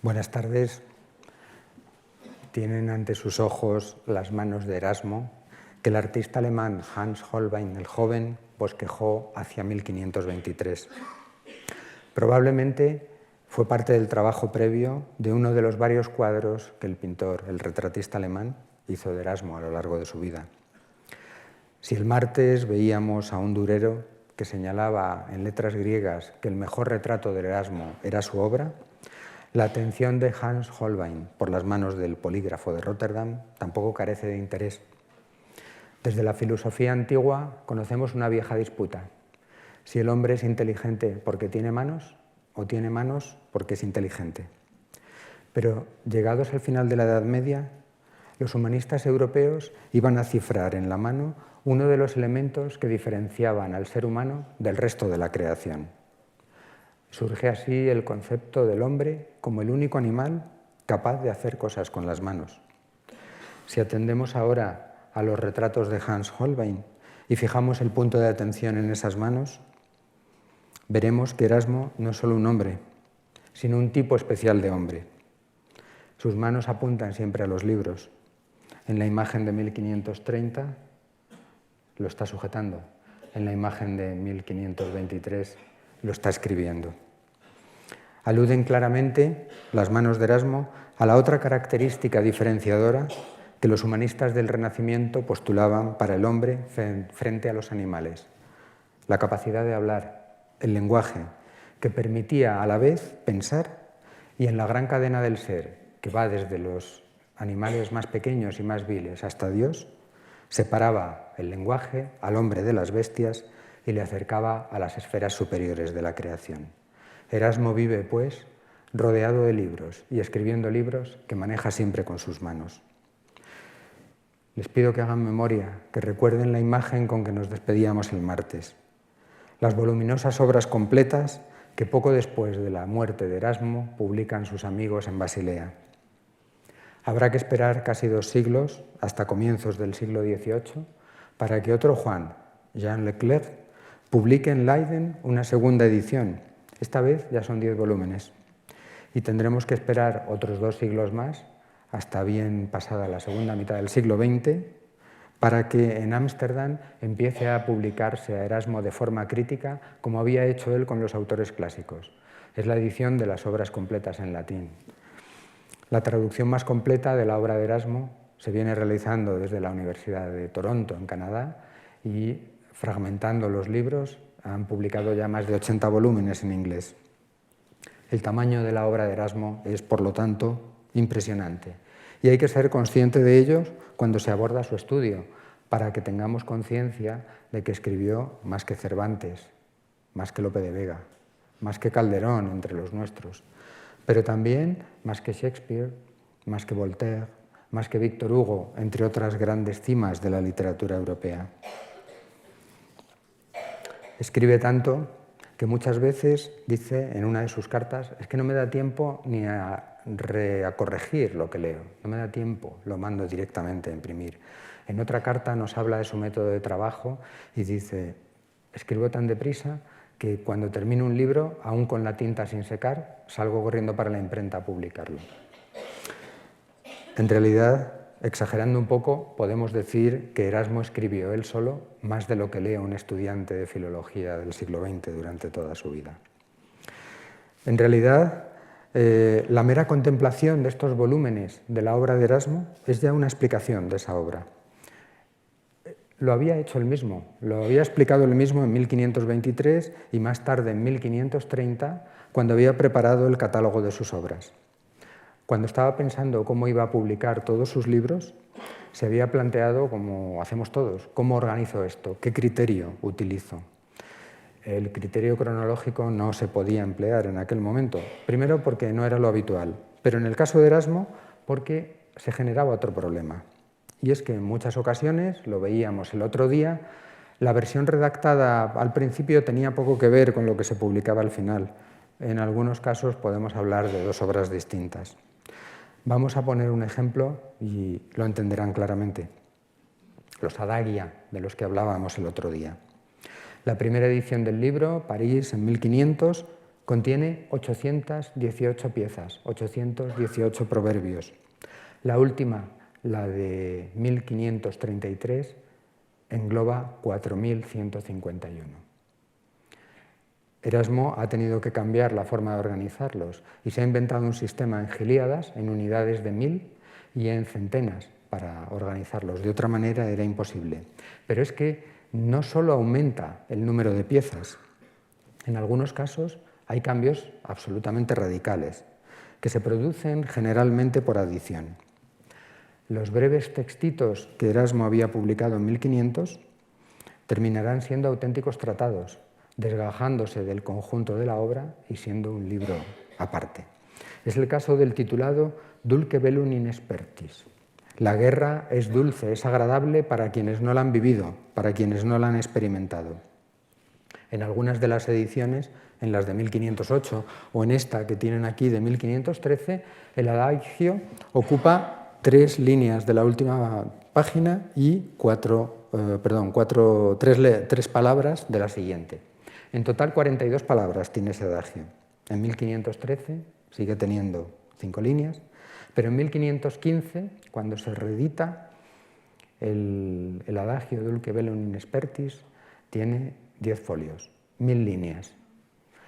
Buenas tardes. Tienen ante sus ojos las manos de Erasmo, que el artista alemán Hans Holbein el Joven bosquejó hacia 1523. Probablemente fue parte del trabajo previo de uno de los varios cuadros que el pintor, el retratista alemán, hizo de Erasmo a lo largo de su vida. Si el martes veíamos a un durero que señalaba en letras griegas que el mejor retrato de Erasmo era su obra, la atención de Hans Holbein por las manos del polígrafo de Rotterdam tampoco carece de interés. Desde la filosofía antigua conocemos una vieja disputa: si el hombre es inteligente porque tiene manos o tiene manos porque es inteligente. Pero llegados al final de la Edad Media, los humanistas europeos iban a cifrar en la mano uno de los elementos que diferenciaban al ser humano del resto de la creación. Surge así el concepto del hombre como el único animal capaz de hacer cosas con las manos. Si atendemos ahora a los retratos de Hans Holbein y fijamos el punto de atención en esas manos, veremos que Erasmo no es solo un hombre, sino un tipo especial de hombre. Sus manos apuntan siempre a los libros. En la imagen de 1530 lo está sujetando, en la imagen de 1523 lo está escribiendo. Aluden claramente las manos de Erasmo a la otra característica diferenciadora que los humanistas del Renacimiento postulaban para el hombre frente a los animales: la capacidad de hablar, el lenguaje, que permitía a la vez pensar y en la gran cadena del ser, que va desde los animales más pequeños y más viles hasta Dios, separaba el lenguaje al hombre de las bestias y le acercaba a las esferas superiores de la creación. Erasmo vive, pues, rodeado de libros y escribiendo libros que maneja siempre con sus manos. Les pido que hagan memoria, que recuerden la imagen con que nos despedíamos el martes. Las voluminosas obras completas que poco después de la muerte de Erasmo publican sus amigos en Basilea. Habrá que esperar casi 2 siglos, hasta comienzos del siglo XVIII, para que otro Juan, Jean Leclerc, publique en Leiden una segunda edición. Esta vez ya son 10 volúmenes. Y tendremos que esperar otros 2 siglos más, hasta bien pasada la segunda mitad del siglo XX, para que en Ámsterdam empiece a publicarse a Erasmo de forma crítica, como había hecho él con los autores clásicos. Es la edición de las obras completas en latín. La traducción más completa de la obra de Erasmo se viene realizando desde la Universidad de Toronto, en Canadá, y fragmentando los libros han publicado ya más de 80 volúmenes en inglés. El tamaño de la obra de Erasmo es, por lo tanto, impresionante. Y hay que ser consciente de ello cuando se aborda su estudio, para que tengamos conciencia de que escribió más que Cervantes, más que Lope de Vega, más que Calderón entre los nuestros, pero también más que Shakespeare, más que Voltaire, más que Víctor Hugo, entre otras grandes cimas de la literatura europea. Escribe tanto que muchas veces dice en una de sus cartas: es que no me da tiempo ni a corregir lo que leo, no me da tiempo, lo mando directamente a imprimir. En otra carta nos habla de su método de trabajo y dice: escribo tan deprisa que cuando termino un libro, aún con la tinta sin secar, salgo corriendo para la imprenta a publicarlo. En realidad, exagerando un poco, podemos decir que Erasmo escribió él solo más de lo que lee un estudiante de filología del siglo XX durante toda su vida. En realidad, la mera contemplación de estos volúmenes de la obra de Erasmo es ya una explicación de esa obra. Lo había hecho él mismo, lo había explicado él mismo en 1523 y más tarde en 1530, cuando había preparado el catálogo de sus obras. Cuando estaba pensando cómo iba a publicar todos sus libros, se había planteado, como hacemos todos, ¿cómo organizo esto? ¿Qué criterio utilizo? El criterio cronológico no se podía emplear en aquel momento, primero porque no era lo habitual, pero en el caso de Erasmo porque se generaba otro problema. Y es que en muchas ocasiones, lo veíamos el otro día, la versión redactada al principio tenía poco que ver con lo que se publicaba al final. En algunos casos podemos hablar de 2 obras distintas. Vamos a poner un ejemplo y lo entenderán claramente. Los Adagia, de los que hablábamos el otro día. La primera edición del libro, París, en 1500, Contiene 818 piezas, 818 proverbios. La última, la de 1533, engloba 4151. Erasmo ha tenido que cambiar la forma de organizarlos y se ha inventado un sistema en gilíadas, en unidades de 1000 y en centenas para organizarlos. De otra manera era imposible. Pero es que no solo aumenta el número de piezas, en algunos casos hay cambios absolutamente radicales que se producen generalmente por adición. Los breves textitos que Erasmo había publicado en 1500 terminarán siendo auténticos tratados, desgajándose del conjunto de la obra y siendo un libro aparte. Es el caso del titulado Dulce bellum in expertis. La guerra es dulce, es agradable para quienes no la han vivido, para quienes no la han experimentado. En algunas de las ediciones, en las de 1508 o en esta que tienen aquí de 1513, el adagio ocupa 3 líneas de la última página y 3 palabras de la siguiente. En total 42 palabras tiene ese adagio. En 1513 sigue teniendo 5 líneas, pero en 1515, cuando se reedita el adagio Dulce bellum in expertis, tiene 10 folios, 1000 líneas.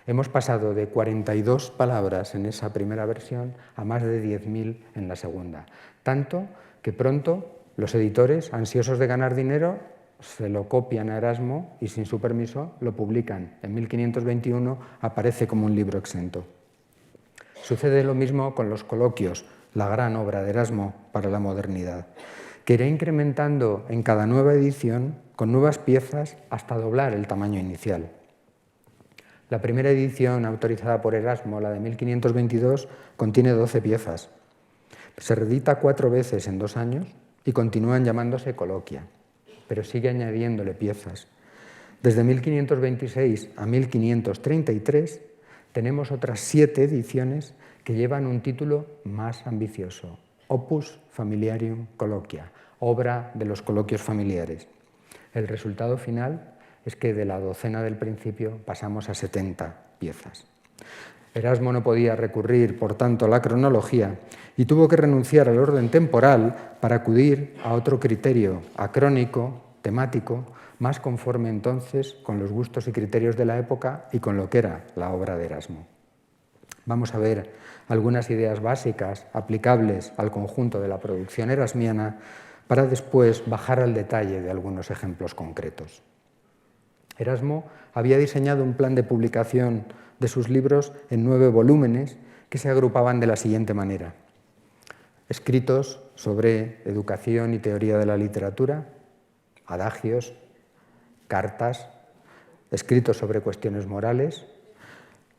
Hemos pasado de 42 palabras en esa primera versión a más de 10.000 en la segunda. Tanto que pronto los editores, ansiosos de ganar dinero, se lo copian a Erasmo y sin su permiso lo publican. En 1521 aparece como un libro exento. Sucede lo mismo con los coloquios, la gran obra de Erasmo para la modernidad, que irá incrementando en cada nueva edición con nuevas piezas hasta doblar el tamaño inicial. La primera edición autorizada por Erasmo, la de 1522, contiene 12 piezas. Se reedita 4 veces en 2 años y continúan llamándose coloquia, pero sigue añadiéndole piezas. Desde 1526 a 1533 tenemos otras 7 ediciones que llevan un título más ambicioso, Opus Familiarium Colloquia, obra de los coloquios familiares. El resultado final es que de la docena del principio pasamos a 70 piezas. Erasmo no podía recurrir, por tanto, a la cronología y tuvo que renunciar al orden temporal para acudir a otro criterio acrónico, temático, más conforme entonces con los gustos y criterios de la época y con lo que era la obra de Erasmo. Vamos a ver algunas ideas básicas aplicables al conjunto de la producción erasmiana para después bajar al detalle de algunos ejemplos concretos. Erasmo había diseñado un plan de publicación de sus libros en 9 volúmenes que se agrupaban de la siguiente manera: escritos sobre educación y teoría de la literatura, adagios, cartas, escritos sobre cuestiones morales,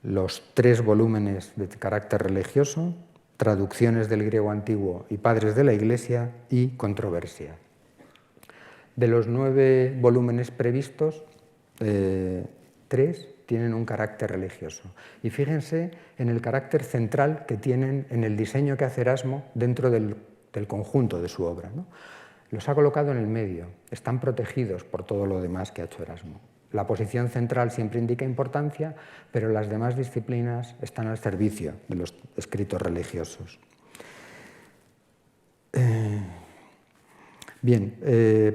los 3 volúmenes de carácter religioso, traducciones del griego antiguo y padres de la Iglesia y controversia. De los 9 volúmenes previstos, 3 tienen un carácter religioso. Y fíjense en el carácter central que tienen en el diseño que hace Erasmo dentro del conjunto de su obra, ¿no? Los ha colocado en el medio, están protegidos por todo lo demás que ha hecho Erasmo. La posición central siempre indica importancia, pero las demás disciplinas están al servicio de los escritos religiosos.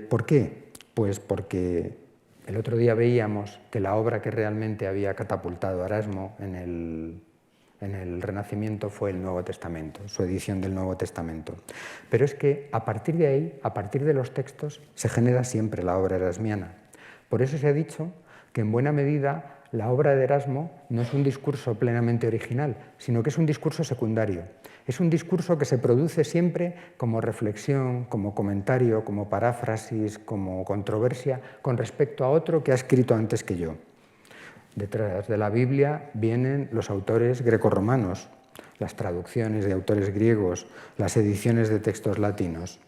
¿Por qué? Pues porque el otro día veíamos que la obra que realmente había catapultado a Erasmo en el Renacimiento fue el Nuevo Testamento, su edición del Nuevo Testamento. Pero es que a partir de ahí, a partir de los textos, se genera siempre la obra erasmiana. Por eso se ha dicho que en buena medida la obra de Erasmo no es un discurso plenamente original, sino que es un discurso secundario. Es un discurso que se produce siempre como reflexión, como comentario, como paráfrasis, como controversia con respecto a otro que ha escrito antes que yo. Detrás de la Biblia vienen los autores grecorromanos, las traducciones de autores griegos, las ediciones de textos latinos.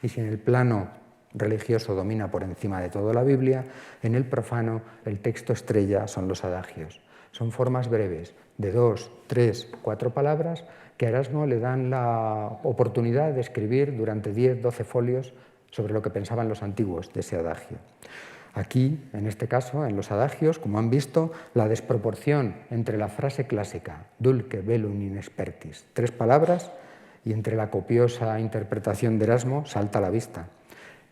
Y si en el plano religioso domina por encima de todo la Biblia, en el profano el texto estrella son los adagios. Son formas breves de 2, 3, 4 palabras que a Erasmo le dan la oportunidad de escribir durante 10, 12 folios sobre lo que pensaban los antiguos de ese adagio. Aquí, en este caso, en los adagios, como han visto, la desproporción entre la frase clásica, dulce velum in expertis, 3 palabras, y entre la copiosa interpretación de Erasmo salta a la vista.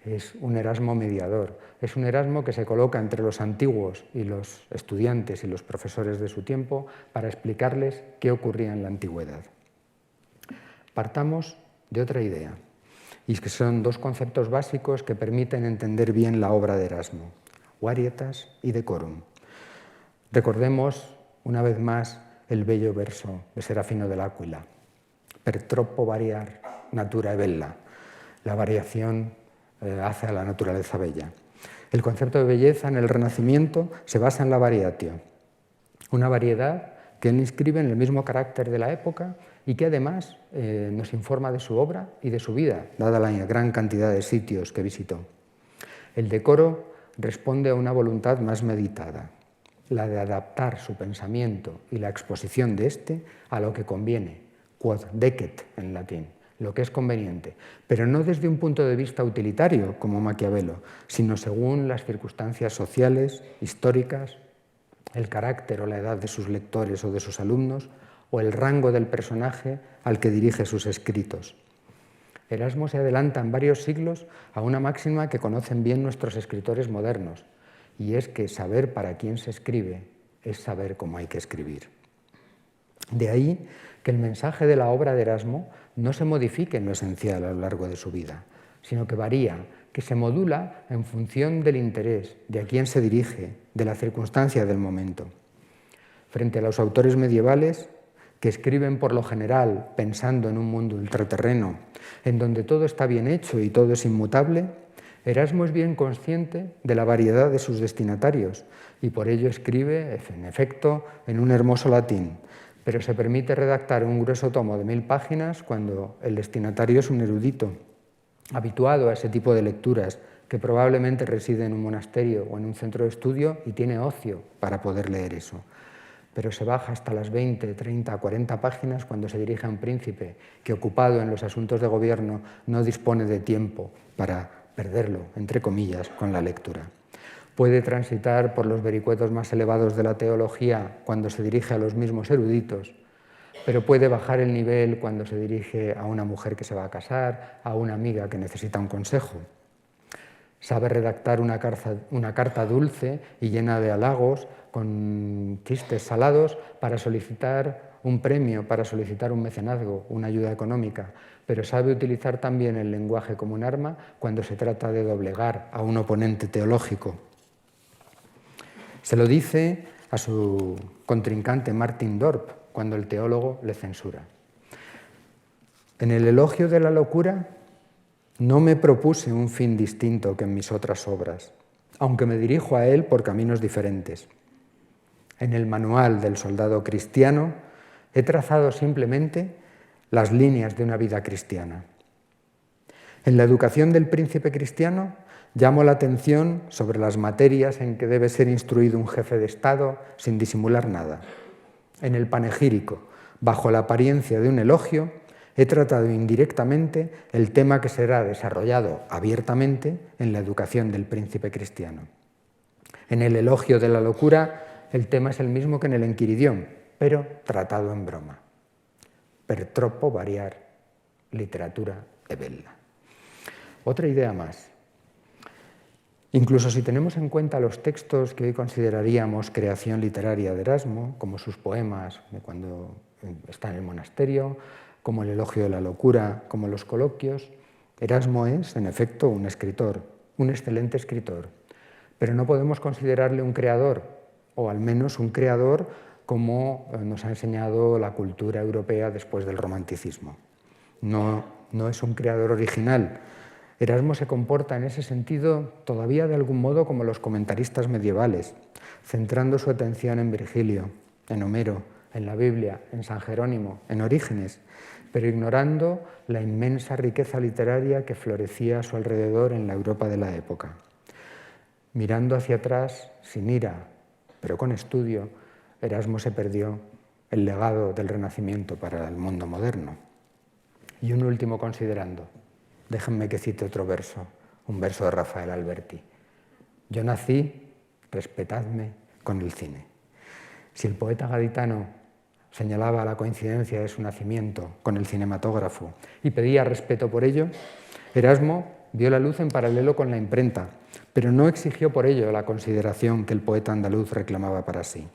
Es un Erasmo mediador, es un Erasmo que se coloca entre los antiguos y los estudiantes y los profesores de su tiempo para explicarles qué ocurría en la antigüedad. Partamos de otra idea, y que son 2 conceptos básicos que permiten entender bien la obra de Erasmo, varietas y decorum. Recordemos una vez más el bello verso de Serafino del Áquila, per troppo variar natura bella, la variación hace a la naturaleza bella. El concepto de belleza en el Renacimiento se basa en la variatio, una variedad que él inscribe en el mismo carácter de la época y que además nos informa de su obra y de su vida, dada la gran cantidad de sitios que visitó. El decoro responde a una voluntad más meditada, la de adaptar su pensamiento y la exposición de éste a lo que conviene, quod decet en latín, lo que es conveniente, pero no desde un punto de vista utilitario, como Maquiavelo, sino según las circunstancias sociales, históricas, el carácter o la edad de sus lectores o de sus alumnos, o el rango del personaje al que dirige sus escritos. Erasmo se adelanta en varios siglos a una máxima que conocen bien nuestros escritores modernos, y es que saber para quién se escribe es saber cómo hay que escribir. De ahí que el mensaje de la obra de Erasmo no se modifique en lo esencial a lo largo de su vida, sino que varía, que se modula en función del interés, de a quién se dirige, de la circunstancia del momento. Frente a los autores medievales, que escriben por lo general pensando en un mundo ultraterreno, en donde todo está bien hecho y todo es inmutable, Erasmo es bien consciente de la variedad de sus destinatarios y por ello escribe, en efecto, en un hermoso latín, pero se permite redactar un grueso tomo de 1000 páginas cuando el destinatario es un erudito, habituado a ese tipo de lecturas, que probablemente reside en un monasterio o en un centro de estudio y tiene ocio para poder leer eso. Pero se baja hasta las 20, 30, 40 páginas cuando se dirige a un príncipe que, ocupado en los asuntos de gobierno, no dispone de tiempo para perderlo, entre comillas, con la lectura. Puede transitar por los vericuetos más elevados de la teología cuando se dirige a los mismos eruditos, pero puede bajar el nivel cuando se dirige a una mujer que se va a casar, a una amiga que necesita un consejo. Sabe redactar una carta dulce y llena de halagos, con chistes salados, para solicitar un premio, para solicitar un mecenazgo, una ayuda económica, pero sabe utilizar también el lenguaje como un arma cuando se trata de doblegar a un oponente teológico. Se lo dice a su contrincante Martin Dorp cuando el teólogo le censura. En el elogio de la locura no me propuse un fin distinto que en mis otras obras, aunque me dirijo a él por caminos diferentes. En el manual del soldado cristiano he trazado simplemente las líneas de una vida cristiana. En la educación del príncipe cristiano llamo la atención sobre las materias en que debe ser instruido un jefe de Estado sin disimular nada. En el panegírico, bajo la apariencia de un elogio, he tratado indirectamente el tema que será desarrollado abiertamente en la educación del príncipe cristiano. En el elogio de la locura, el tema es el mismo que en el Enquiridión, pero tratado en broma. Per troppo variar literatura e bella. Otra idea más. Incluso si tenemos en cuenta los textos que hoy consideraríamos creación literaria de Erasmo, como sus poemas de cuando está en el monasterio, como el elogio de la locura, como los coloquios, Erasmo es, en efecto, un escritor, un excelente escritor, pero no podemos considerarle un creador, o al menos un creador como nos ha enseñado la cultura europea después del romanticismo. No es un creador original. Erasmo se comporta en ese sentido todavía de algún modo como los comentaristas medievales, centrando su atención en Virgilio, en Homero, en la Biblia, en San Jerónimo, en Orígenes, pero ignorando la inmensa riqueza literaria que florecía a su alrededor en la Europa de la época. Mirando hacia atrás, sin ira, pero con estudio, Erasmo se perdió el legado del Renacimiento para el mundo moderno. Y un último considerando. Déjenme que cite otro verso, un verso de Rafael Alberti. Yo nací, respetadme, con el cine. Si el poeta gaditano señalaba la coincidencia de su nacimiento con el cinematógrafo y pedía respeto por ello, Erasmo vio la luz en paralelo con la imprenta, pero no exigió por ello la consideración que el poeta andaluz reclamaba para sí.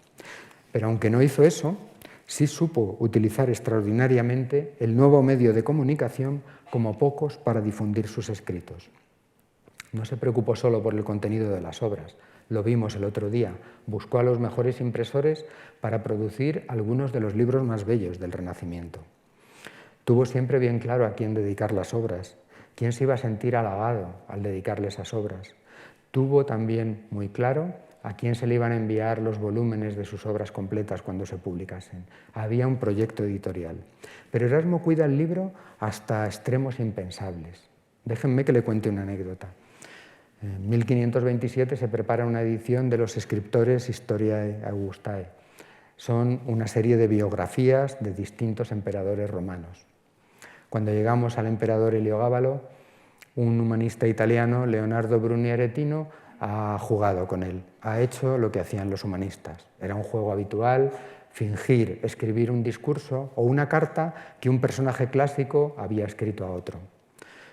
Pero aunque no hizo eso, sí supo utilizar extraordinariamente el nuevo medio de comunicación como pocos para difundir sus escritos. No se preocupó solo por el contenido de las obras, lo vimos el otro día, buscó a los mejores impresores para producir algunos de los libros más bellos del Renacimiento. Tuvo siempre bien claro a quién dedicar las obras, quién se iba a sentir halagado al dedicarle esas obras. Tuvo también muy claro a quién se le iban a enviar los volúmenes de sus obras completas cuando se publicasen. Había un proyecto editorial. Pero Erasmo cuida el libro hasta extremos impensables. Déjenme que le cuente una anécdota. En 1527 se prepara una edición de los Scriptores Historiae Augustae. Son una serie de biografías de distintos emperadores romanos. Cuando llegamos al emperador Heliogábalo, un humanista italiano, Leonardo Bruni Aretino, ha jugado con él, ha hecho lo que hacían los humanistas. Era un juego habitual fingir escribir un discurso o una carta que un personaje clásico había escrito a otro.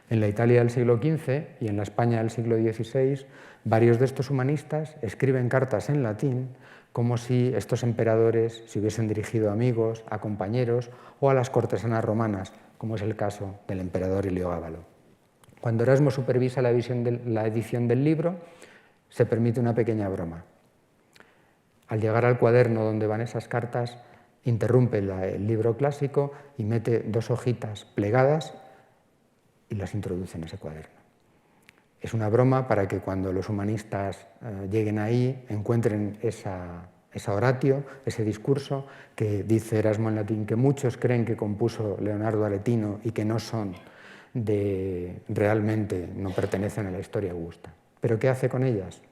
En la Italia del siglo XV y en la España del siglo XVI, varios de estos humanistas escriben cartas en latín como si estos emperadores se hubiesen dirigido a amigos, a compañeros o a las cortesanas romanas, como es el caso del emperador Heliogábalo. Cuando Erasmo supervisa la edición del libro, se permite una pequeña broma. Al llegar al cuaderno donde van esas cartas, interrumpe el libro clásico y mete 2 hojitas plegadas y las introduce en ese cuaderno. Es una broma para que cuando los humanistas lleguen ahí encuentren esa oratio, ese discurso que dice Erasmo en latín que muchos creen que compuso Leonardo Aretino y que no son realmente no pertenecen a la historia augusta. ¿Pero qué hace con ellas?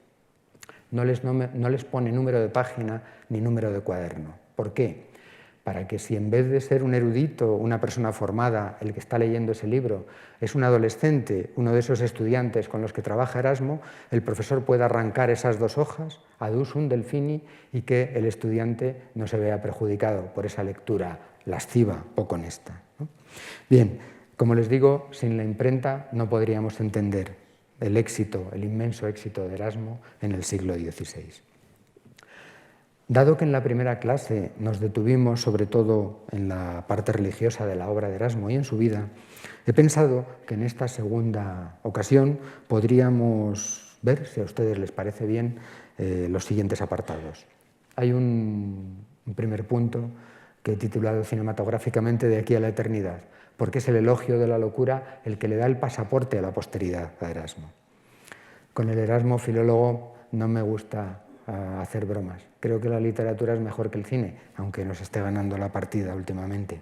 No les pone número de página ni número de cuaderno. ¿Por qué? Para que si en vez de ser un erudito, una persona formada, el que está leyendo ese libro, es un adolescente, uno de esos estudiantes con los que trabaja Erasmo, el profesor pueda arrancar esas 2 hojas, adus un delfini, y que el estudiante no se vea perjudicado por esa lectura lasciva, poco honesta, ¿no? Bien, como les digo, sin la imprenta no podríamos entender el éxito, el inmenso éxito de Erasmo en el siglo XVI. Dado que en la primera clase nos detuvimos sobre todo en la parte religiosa de la obra de Erasmo y en su vida, he pensado que en esta segunda ocasión podríamos ver, si a ustedes les parece bien, los siguientes apartados. Hay un primer punto que he titulado cinematográficamente De aquí a la eternidad, porque es el elogio de la locura el que le da el pasaporte a la posteridad a Erasmo. Con el Erasmo filólogo no me gusta hacer bromas. Creo que la literatura es mejor que el cine, aunque nos esté ganando la partida últimamente.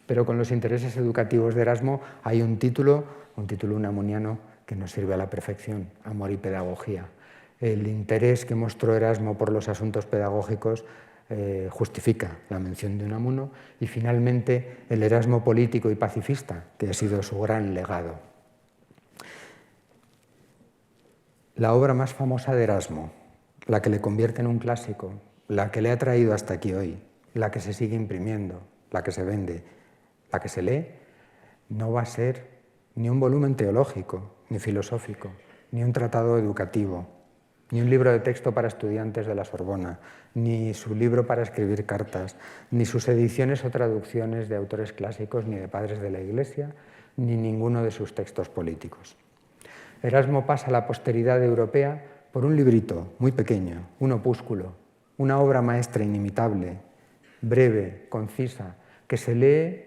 Pero con los intereses educativos de Erasmo hay un título unamuniano que nos sirve a la perfección, Amor y Pedagogía. El interés que mostró Erasmo por los asuntos pedagógicos justifica la mención de Unamuno, y finalmente el Erasmo político y pacifista, que ha sido su gran legado. La obra más famosa de Erasmo, la que le convierte en un clásico, la que le ha traído hasta aquí hoy, la que se sigue imprimiendo, la que se vende, la que se lee, no va a ser ni un volumen teológico, ni filosófico, ni un tratado educativo, ni un libro de texto para estudiantes de la Sorbona, ni su libro para escribir cartas, ni sus ediciones o traducciones de autores clásicos, ni de padres de la Iglesia, ni ninguno de sus textos políticos. Erasmo pasa a la posteridad europea por un librito muy pequeño, un opúsculo, una obra maestra inimitable, breve, concisa, que se lee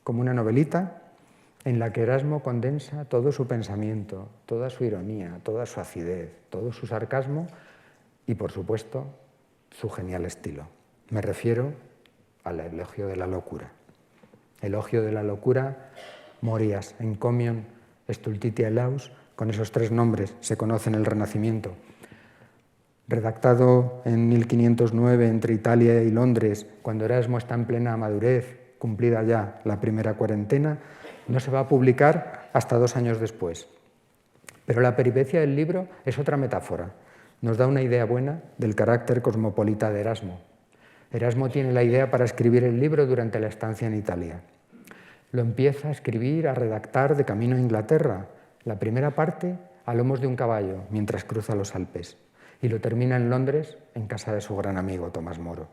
como una novelita en la que Erasmo condensa todo su pensamiento, toda su ironía, toda su acidez, todo su sarcasmo y, por supuesto, su genial estilo. Me refiero al elogio de la locura. Elogio de la locura, Morias encomion stultitia laus, con esos 3 nombres se conoce en el Renacimiento. Redactado en 1509 entre Italia y Londres, cuando Erasmo está en plena madurez, cumplida ya la primera cuarentena, no se va a publicar hasta 2 años después. Pero la peripecia del libro es otra metáfora. Nos da una idea buena del carácter cosmopolita de Erasmo. Erasmo tiene la idea para escribir el libro durante la estancia en Italia. Lo empieza a escribir, a redactar de camino a Inglaterra, la primera parte a lomos de un caballo, mientras cruza los Alpes, y lo termina en Londres, en casa de su gran amigo Tomás Moro.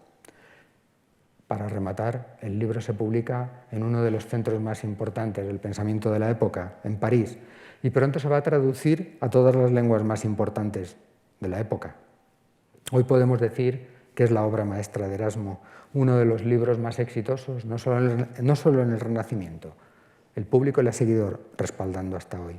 Para rematar, el libro se publica en uno de los centros más importantes del pensamiento de la época, en París, y pronto se va a traducir a todas las lenguas más importantes de la época. Hoy podemos decir que es la obra maestra de Erasmo, uno de los libros más exitosos, no solo en el Renacimiento. El público le ha seguido respaldando hasta hoy.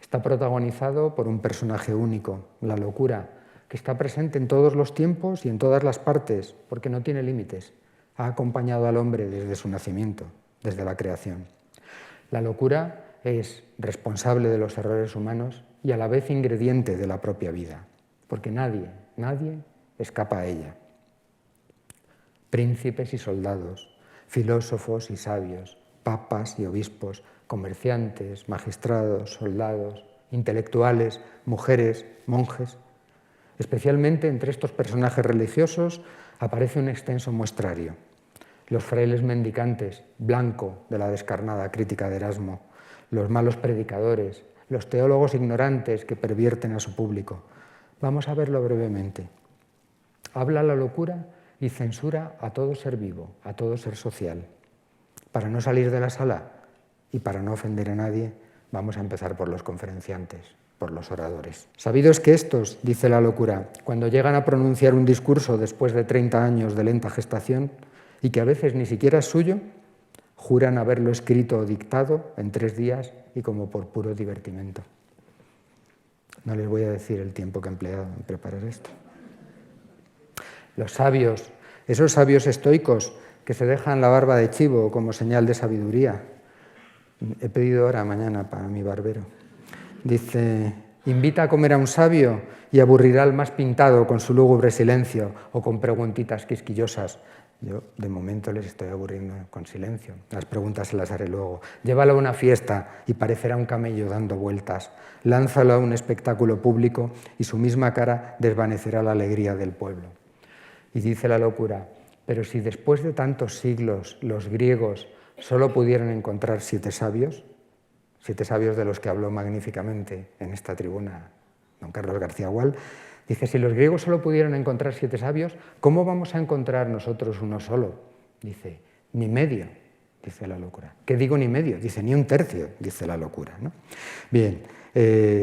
Está protagonizado por un personaje único, la locura, que está presente en todos los tiempos y en todas las partes, porque no tiene límites. Ha acompañado al hombre desde su nacimiento, desde la creación. La locura es responsable de los errores humanos y a la vez ingrediente de la propia vida, porque nadie escapa a ella. Príncipes y soldados, filósofos y sabios, papas y obispos, comerciantes, magistrados, soldados, intelectuales, mujeres, monjes. Especialmente entre estos personajes religiosos aparece un extenso muestrario. Los frailes mendicantes, blanco de la descarnada crítica de Erasmo, los malos predicadores, los teólogos ignorantes que pervierten a su público. Vamos a verlo brevemente. Habla la locura y censura a todo ser vivo, a todo ser social. Para no salir de la sala y para no ofender a nadie, vamos a empezar por los conferenciantes, por los oradores. Sabido es que estos, dice la locura, cuando llegan a pronunciar un discurso después de 30 años de lenta gestación, y que a veces ni siquiera es suyo, juran haberlo escrito o dictado en 3 días y como por puro divertimento. No les voy a decir el tiempo que he empleado en preparar esto. Los sabios, esos sabios estoicos que se dejan la barba de chivo como señal de sabiduría. He pedido hora mañana para mi barbero. Dice, invita a comer a un sabio y aburrirá al más pintado con su lúgubre silencio o con preguntitas quisquillosas. Yo, de momento, les estoy aburriendo con silencio. Las preguntas se las haré luego. Llévalo a una fiesta y parecerá un camello dando vueltas. Lánzalo a un espectáculo público y su misma cara desvanecerá la alegría del pueblo. Y dice la locura, pero si después de tantos siglos los griegos solo pudieron encontrar 7 sabios de los que habló magníficamente en esta tribuna don Carlos García Gual, dice, si los griegos solo pudieron encontrar 7 sabios, ¿cómo vamos a encontrar nosotros uno solo? Dice, ni medio, dice la locura. ¿Qué digo ni medio? Dice, ni un tercio, dice la locura, ¿no? Bien,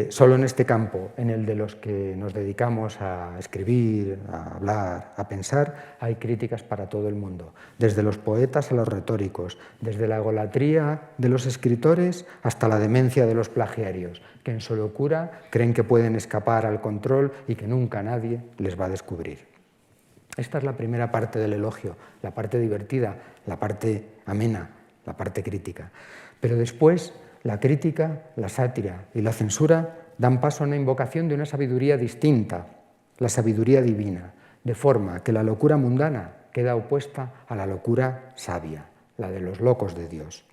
solo en este campo, en el de los que nos dedicamos a escribir, a hablar, a pensar, hay críticas para todo el mundo, desde los poetas a los retóricos, desde la egolatría de los escritores hasta la demencia de los plagiarios, que en su locura creen que pueden escapar al control y que nunca nadie les va a descubrir. Esta es la primera parte del elogio, la parte divertida, la parte amena, la parte crítica. Pero después, la crítica, la sátira y la censura dan paso a una invocación de una sabiduría distinta, la sabiduría divina, de forma que la locura mundana queda opuesta a la locura sabia, la de los locos de Dios.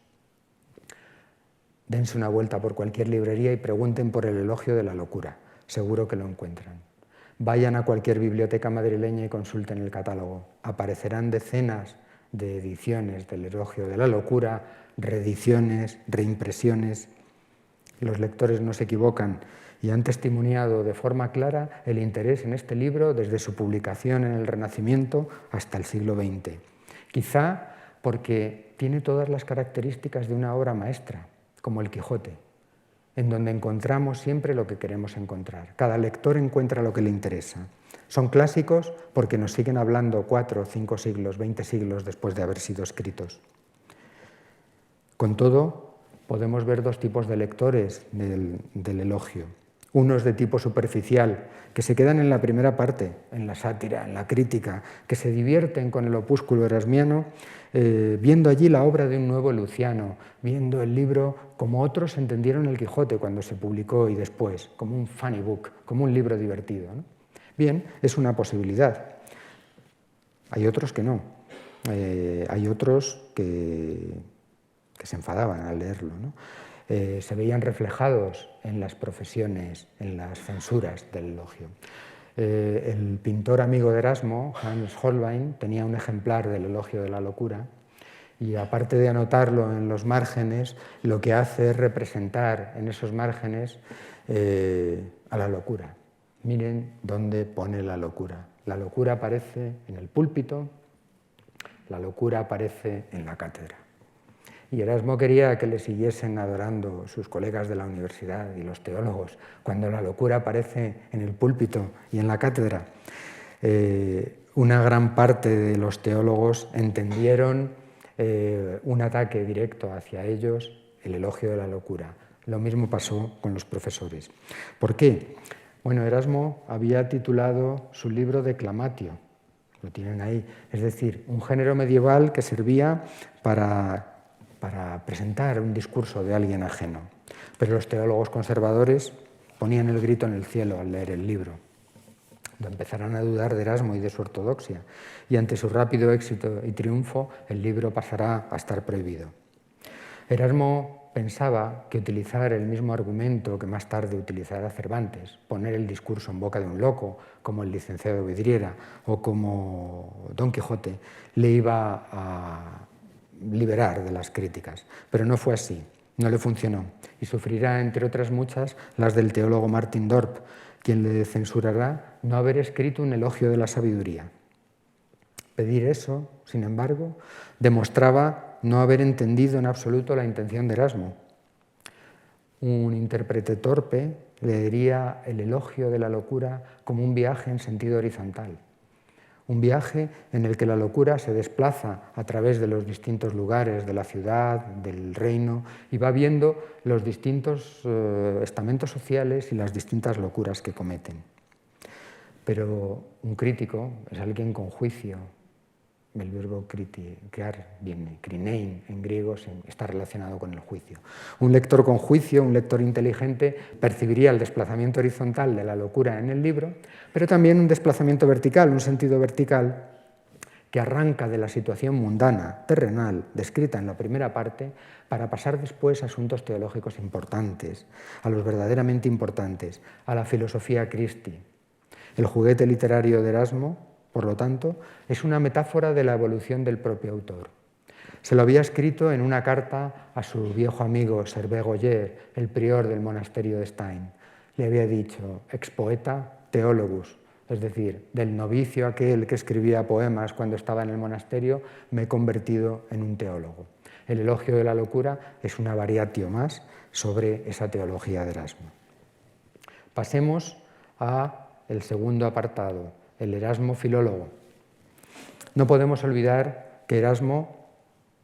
Dense una vuelta por cualquier librería y pregunten por el elogio de la locura, seguro que lo encuentran. Vayan a cualquier biblioteca madrileña y consulten el catálogo. Aparecerán decenas de ediciones del elogio de la locura, reediciones, reimpresiones. Los lectores no se equivocan y han testimoniado de forma clara el interés en este libro desde su publicación en el Renacimiento hasta el siglo XX. Quizá porque tiene todas las características de una obra maestra, como el Quijote, en donde encontramos siempre lo que queremos encontrar. Cada lector encuentra lo que le interesa. Son clásicos porque nos siguen hablando 4, 5 siglos, 20 siglos después de haber sido escritos. Con todo, podemos ver 2 tipos de lectores del elogio. Unos de tipo superficial, que se quedan en la primera parte, en la sátira, en la crítica, que se divierten con el opúsculo erasmiano, viendo allí la obra de un nuevo Luciano, viendo el libro como otros entendieron el Quijote cuando se publicó y después, como un funny book, como un libro divertido, ¿no? Bien, es una posibilidad. Hay otros que no. Hay otros que se enfadaban al leerlo, ¿no? se veían reflejados en las profesiones, en las censuras del elogio. El pintor amigo de Erasmo, Hans Holbein, tenía un ejemplar del Elogio de la Locura y, aparte de anotarlo en los márgenes, lo que hace es representar en esos márgenes a la locura. Miren dónde pone la locura. La locura aparece en el púlpito, la locura aparece en la cátedra. Y Erasmo quería que le siguiesen adorando sus colegas de la universidad y los teólogos cuando la locura aparece en el púlpito y en la cátedra. Una gran parte de los teólogos entendieron un ataque directo hacia ellos, el elogio de la locura. Lo mismo pasó con los profesores. ¿Por qué? Bueno, Erasmo había titulado su libro Declamatio, lo tienen ahí, es decir, un género medieval que servía para presentar un discurso de alguien ajeno. Pero los teólogos conservadores ponían el grito en el cielo al leer el libro. Empezarán a dudar de Erasmo y de su ortodoxia, y ante su rápido éxito y triunfo, el libro pasará a estar prohibido. Erasmo pensaba que utilizar el mismo argumento que más tarde utilizará Cervantes, poner el discurso en boca de un loco, como el licenciado Vidriera o como Don Quijote, le iba a liberar de las críticas, pero no fue así, no le funcionó, y sufrirá, entre otras muchas, las del teólogo Martin Dorp, quien le censurará no haber escrito un elogio de la sabiduría. Pedir eso, sin embargo, demostraba no haber entendido en absoluto la intención de Erasmo. Un intérprete torpe leería el elogio de la locura como un viaje en sentido horizontal, un viaje en el que la locura se desplaza a través de los distintos lugares de la ciudad, del reino, y va viendo los distintos estamentos sociales y las distintas locuras que cometen. Pero un crítico es alguien con juicio. El verbo criticar viene, krinein en griego, está relacionado con el juicio. Un lector con juicio, un lector inteligente, percibiría el desplazamiento horizontal de la locura en el libro, pero también un desplazamiento vertical, un sentido vertical que arranca de la situación mundana, terrenal, descrita en la primera parte, para pasar después a asuntos teológicos importantes, a los verdaderamente importantes, a la filosofía Christi. El juguete literario de Erasmo, por lo tanto, es una metáfora de la evolución del propio autor. Se lo había escrito en una carta a su viejo amigo Servet Goyer, el prior del monasterio de Stein. Le había dicho, ex poeta teologus, es decir, del novicio aquel que escribía poemas cuando estaba en el monasterio, me he convertido en un teólogo. El elogio de la locura es una variatio más sobre esa teología de Erasmo. Pasemos al segundo apartado, el Erasmo filólogo. No podemos olvidar que Erasmo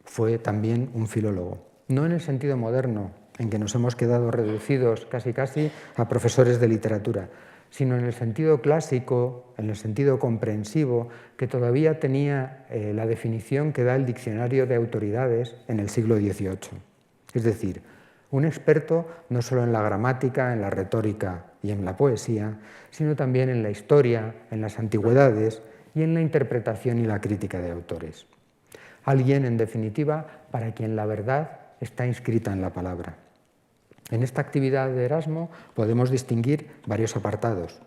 fue también un filólogo, no en el sentido moderno, en que nos hemos quedado reducidos casi a profesores de literatura, sino en el sentido clásico, en el sentido comprensivo, que todavía tenía la definición que da el diccionario de autoridades en el siglo XVIII. Es decir, un experto no solo en la gramática, en la retórica y en la poesía, sino también en la historia, en las antigüedades y en la interpretación y la crítica de autores. Alguien, en definitiva, para quien la verdad está inscrita en la palabra. En esta actividad de Erasmo podemos distinguir varios apartados.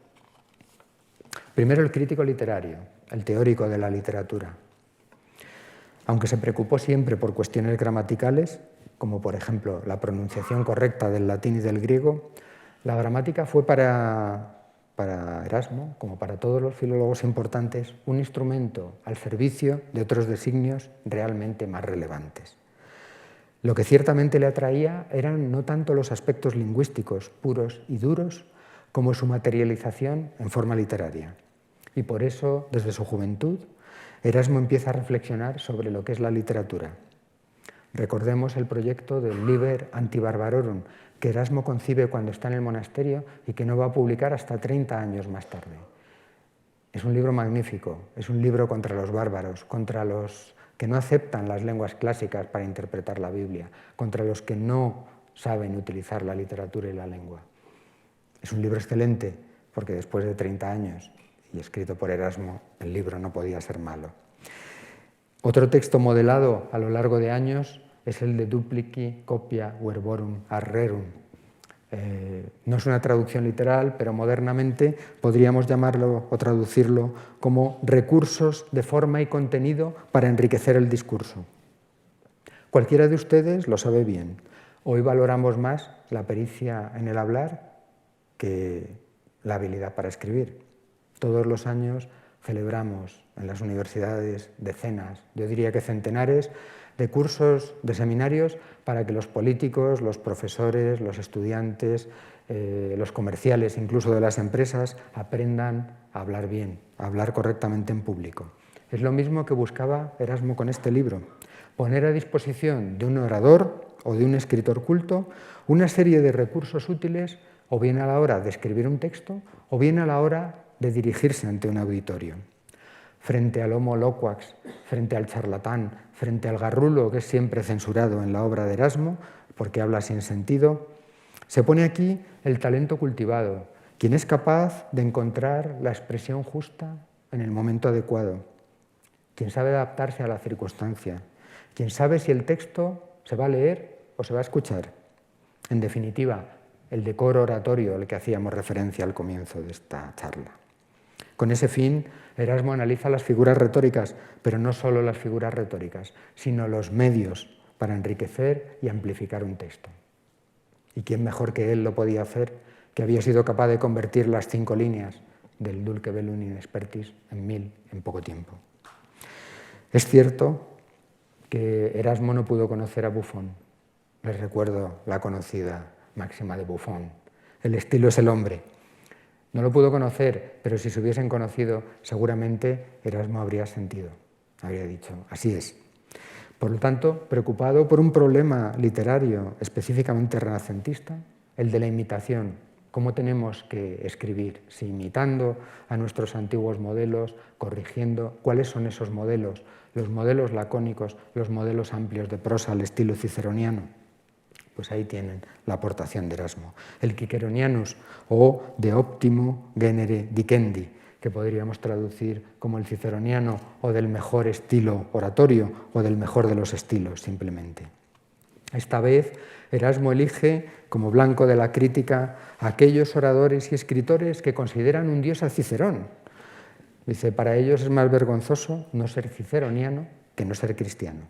Primero, el crítico literario, el teórico de la literatura. Aunque se preocupó siempre por cuestiones gramaticales, como por ejemplo la pronunciación correcta del latín y del griego, la gramática fue para Erasmo, como para todos los filólogos importantes, un instrumento al servicio de otros designios realmente más relevantes. Lo que ciertamente le atraía eran no tanto los aspectos lingüísticos puros y duros, como su materialización en forma literaria. Y por eso, desde su juventud, Erasmo empieza a reflexionar sobre lo que es la literatura. Recordemos el proyecto del Liber Antibarbarorum, que Erasmo concibe cuando está en el monasterio y que no va a publicar hasta 30 años más tarde. Es un libro magnífico, es un libro contra los bárbaros, contra los que no aceptan las lenguas clásicas para interpretar la Biblia, contra los que no saben utilizar la literatura y la lengua. Es un libro excelente, porque después de 30 años y escrito por Erasmo, el libro no podía ser malo. Otro texto modelado a lo largo de años es el de duplici copia verborum ad rerum. No es una traducción literal, pero modernamente podríamos llamarlo o traducirlo como recursos de forma y contenido para enriquecer el discurso. Cualquiera de ustedes lo sabe bien. Hoy valoramos más la pericia en el hablar que la habilidad para escribir. Todos los años celebramos en las universidades decenas, yo diría que centenares, de cursos, de seminarios para que los políticos, los profesores, los estudiantes, los comerciales, incluso de las empresas, aprendan a hablar bien, a hablar correctamente en público. Es lo mismo que buscaba Erasmo con este libro, poner a disposición de un orador o de un escritor culto una serie de recursos útiles, o bien a la hora de escribir un texto, o bien a la hora de dirigirse ante un auditorio. Frente al homo loquax, frente al charlatán, frente al garrulo, que es siempre censurado en la obra de Erasmo, porque habla sin sentido, se pone aquí el talento cultivado, quien es capaz de encontrar la expresión justa en el momento adecuado, quien sabe adaptarse a la circunstancia, quien sabe si el texto se va a leer o se va a escuchar. En definitiva, el decoro oratorio al que hacíamos referencia al comienzo de esta charla. Con ese fin, Erasmo analiza las figuras retóricas, pero no solo las figuras retóricas, sino los medios para enriquecer y amplificar un texto. ¿Y quién mejor que él lo podía hacer, que había sido capaz de convertir las 5 líneas del Dulce Bellum in Expertis en 1000 en poco tiempo? Es cierto que Erasmo no pudo conocer a Buffon. Les recuerdo la conocida máxima de Buffon: el estilo es el hombre. No lo pudo conocer, pero si se hubiesen conocido, seguramente Erasmo habría sentido, habría dicho, así es. Por lo tanto, preocupado por un problema literario específicamente renacentista, el de la imitación. ¿Cómo tenemos que escribir? Si imitando a nuestros antiguos modelos, corrigiendo, ¿cuáles son esos modelos? Los modelos lacónicos, los modelos amplios de prosa al estilo ciceroniano. Pues ahí tienen la aportación de Erasmo. El Ciceronianus, o de optimo genere dicendi, que podríamos traducir como el ciceroniano, o del mejor estilo oratorio, o del mejor de los estilos, simplemente. Esta vez, Erasmo elige como blanco de la crítica a aquellos oradores y escritores que consideran un dios a Cicerón. Dice, para ellos es más vergonzoso no ser ciceroniano que no ser cristiano.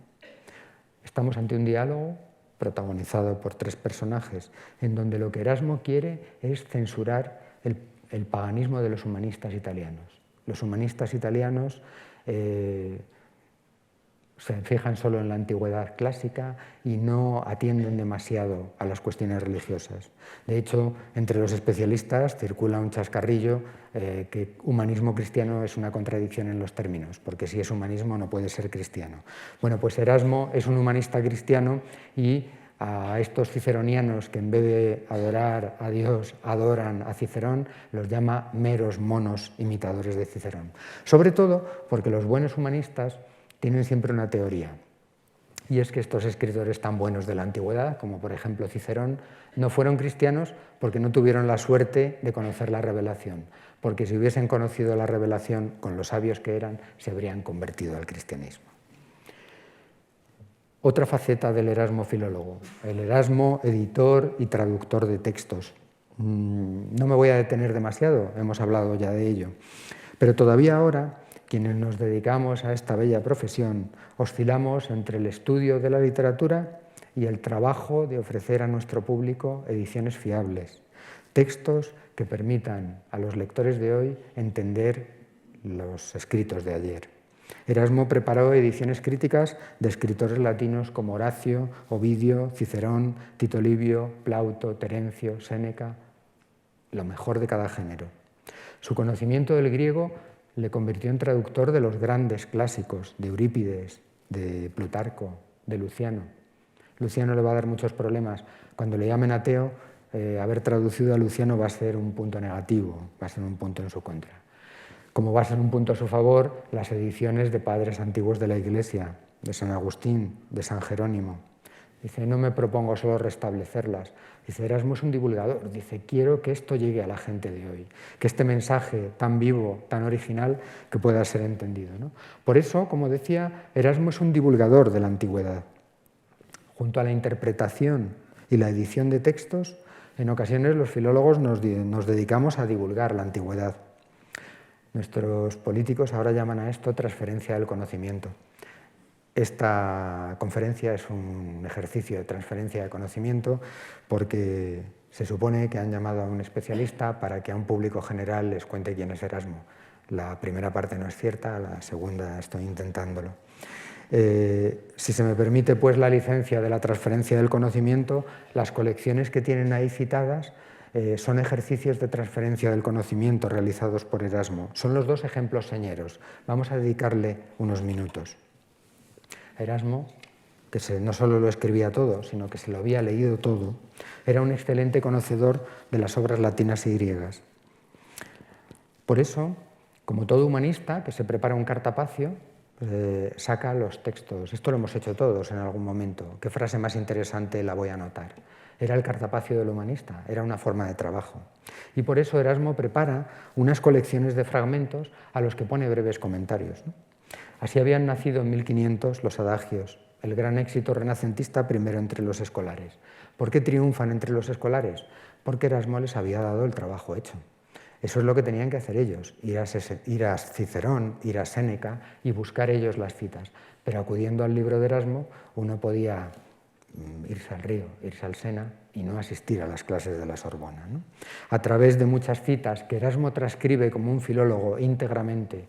Estamos ante un diálogo protagonizado por 3 personajes, en donde lo que Erasmo quiere es censurar el paganismo de los humanistas italianos. Los humanistas italianos se fijan solo en la antigüedad clásica y no atienden demasiado a las cuestiones religiosas. De hecho, entre los especialistas circula un chascarrillo que humanismo cristiano es una contradicción en los términos, porque si es humanismo no puede ser cristiano. Bueno, pues Erasmo es un humanista cristiano y a estos ciceronianos que en vez de adorar a Dios adoran a Cicerón, los llama meros monos imitadores de Cicerón. Sobre todo porque los buenos humanistas tienen siempre una teoría, y es que estos escritores tan buenos de la antigüedad, como por ejemplo Cicerón, no fueron cristianos porque no tuvieron la suerte de conocer la revelación, porque si hubiesen conocido la revelación con los sabios que eran, se habrían convertido al cristianismo. Otra faceta del Erasmo filólogo, el Erasmo editor y traductor de textos. No me voy a detener demasiado, hemos hablado ya de ello, pero todavía ahora, quienes nos dedicamos a esta bella profesión, oscilamos entre el estudio de la literatura y el trabajo de ofrecer a nuestro público ediciones fiables, textos que permitan a los lectores de hoy entender los escritos de ayer. Erasmo preparó ediciones críticas de escritores latinos como Horacio, Ovidio, Cicerón, Tito Livio, Plauto, Terencio, Séneca, lo mejor de cada género. Su conocimiento del griego le convirtió en traductor de los grandes clásicos, de Eurípides, de Plutarco, de Luciano. Luciano le va a dar muchos problemas. Cuando le llamen ateo, haber traducido a Luciano va a ser un punto negativo, va a ser un punto en su contra. Como va a ser un punto a su favor, las ediciones de padres antiguos de la Iglesia, de San Agustín, de San Jerónimo. Dice, no me propongo solo restablecerlas. Dice, Erasmo es un divulgador. Dice, quiero que esto llegue a la gente de hoy, que este mensaje tan vivo, tan original, que pueda ser entendido, ¿no? Por eso, como decía, Erasmo es un divulgador de la antigüedad. Junto a la interpretación y la edición de textos, en ocasiones los filólogos nos dedicamos a divulgar la antigüedad. Nuestros políticos ahora llaman a esto transferencia del conocimiento. Esta conferencia es un ejercicio de transferencia de conocimiento porque se supone que han llamado a un especialista para que a un público general les cuente quién es Erasmo. La primera parte no es cierta, la segunda estoy intentándolo. Si se me permite pues la licencia de la transferencia del conocimiento, las colecciones que tienen ahí citadas son ejercicios de transferencia del conocimiento realizados por Erasmo. Son los dos ejemplos señeros. Vamos a dedicarle unos minutos. Erasmo, que no solo lo escribía todo, sino que se lo había leído todo, era un excelente conocedor de las obras latinas y griegas. Por eso, como todo humanista que se prepara un cartapacio, saca los textos. Esto lo hemos hecho todos en algún momento. ¿Qué frase más interesante la voy a anotar? Era el cartapacio del humanista, era una forma de trabajo. Y por eso Erasmo prepara unas colecciones de fragmentos a los que pone breves comentarios, ¿no? Así habían nacido en 1500 los adagios, el gran éxito renacentista primero entre los escolares. ¿Por qué triunfan entre los escolares? Porque Erasmo les había dado el trabajo hecho. Eso es lo que tenían que hacer ellos, ir a Cicerón, ir a Séneca y buscar ellos las citas. Pero acudiendo al libro de Erasmo, uno podía irse al río, irse al Sena y no asistir a las clases de la Sorbona, ¿no? A través de muchas citas que Erasmo transcribe como un filólogo íntegramente,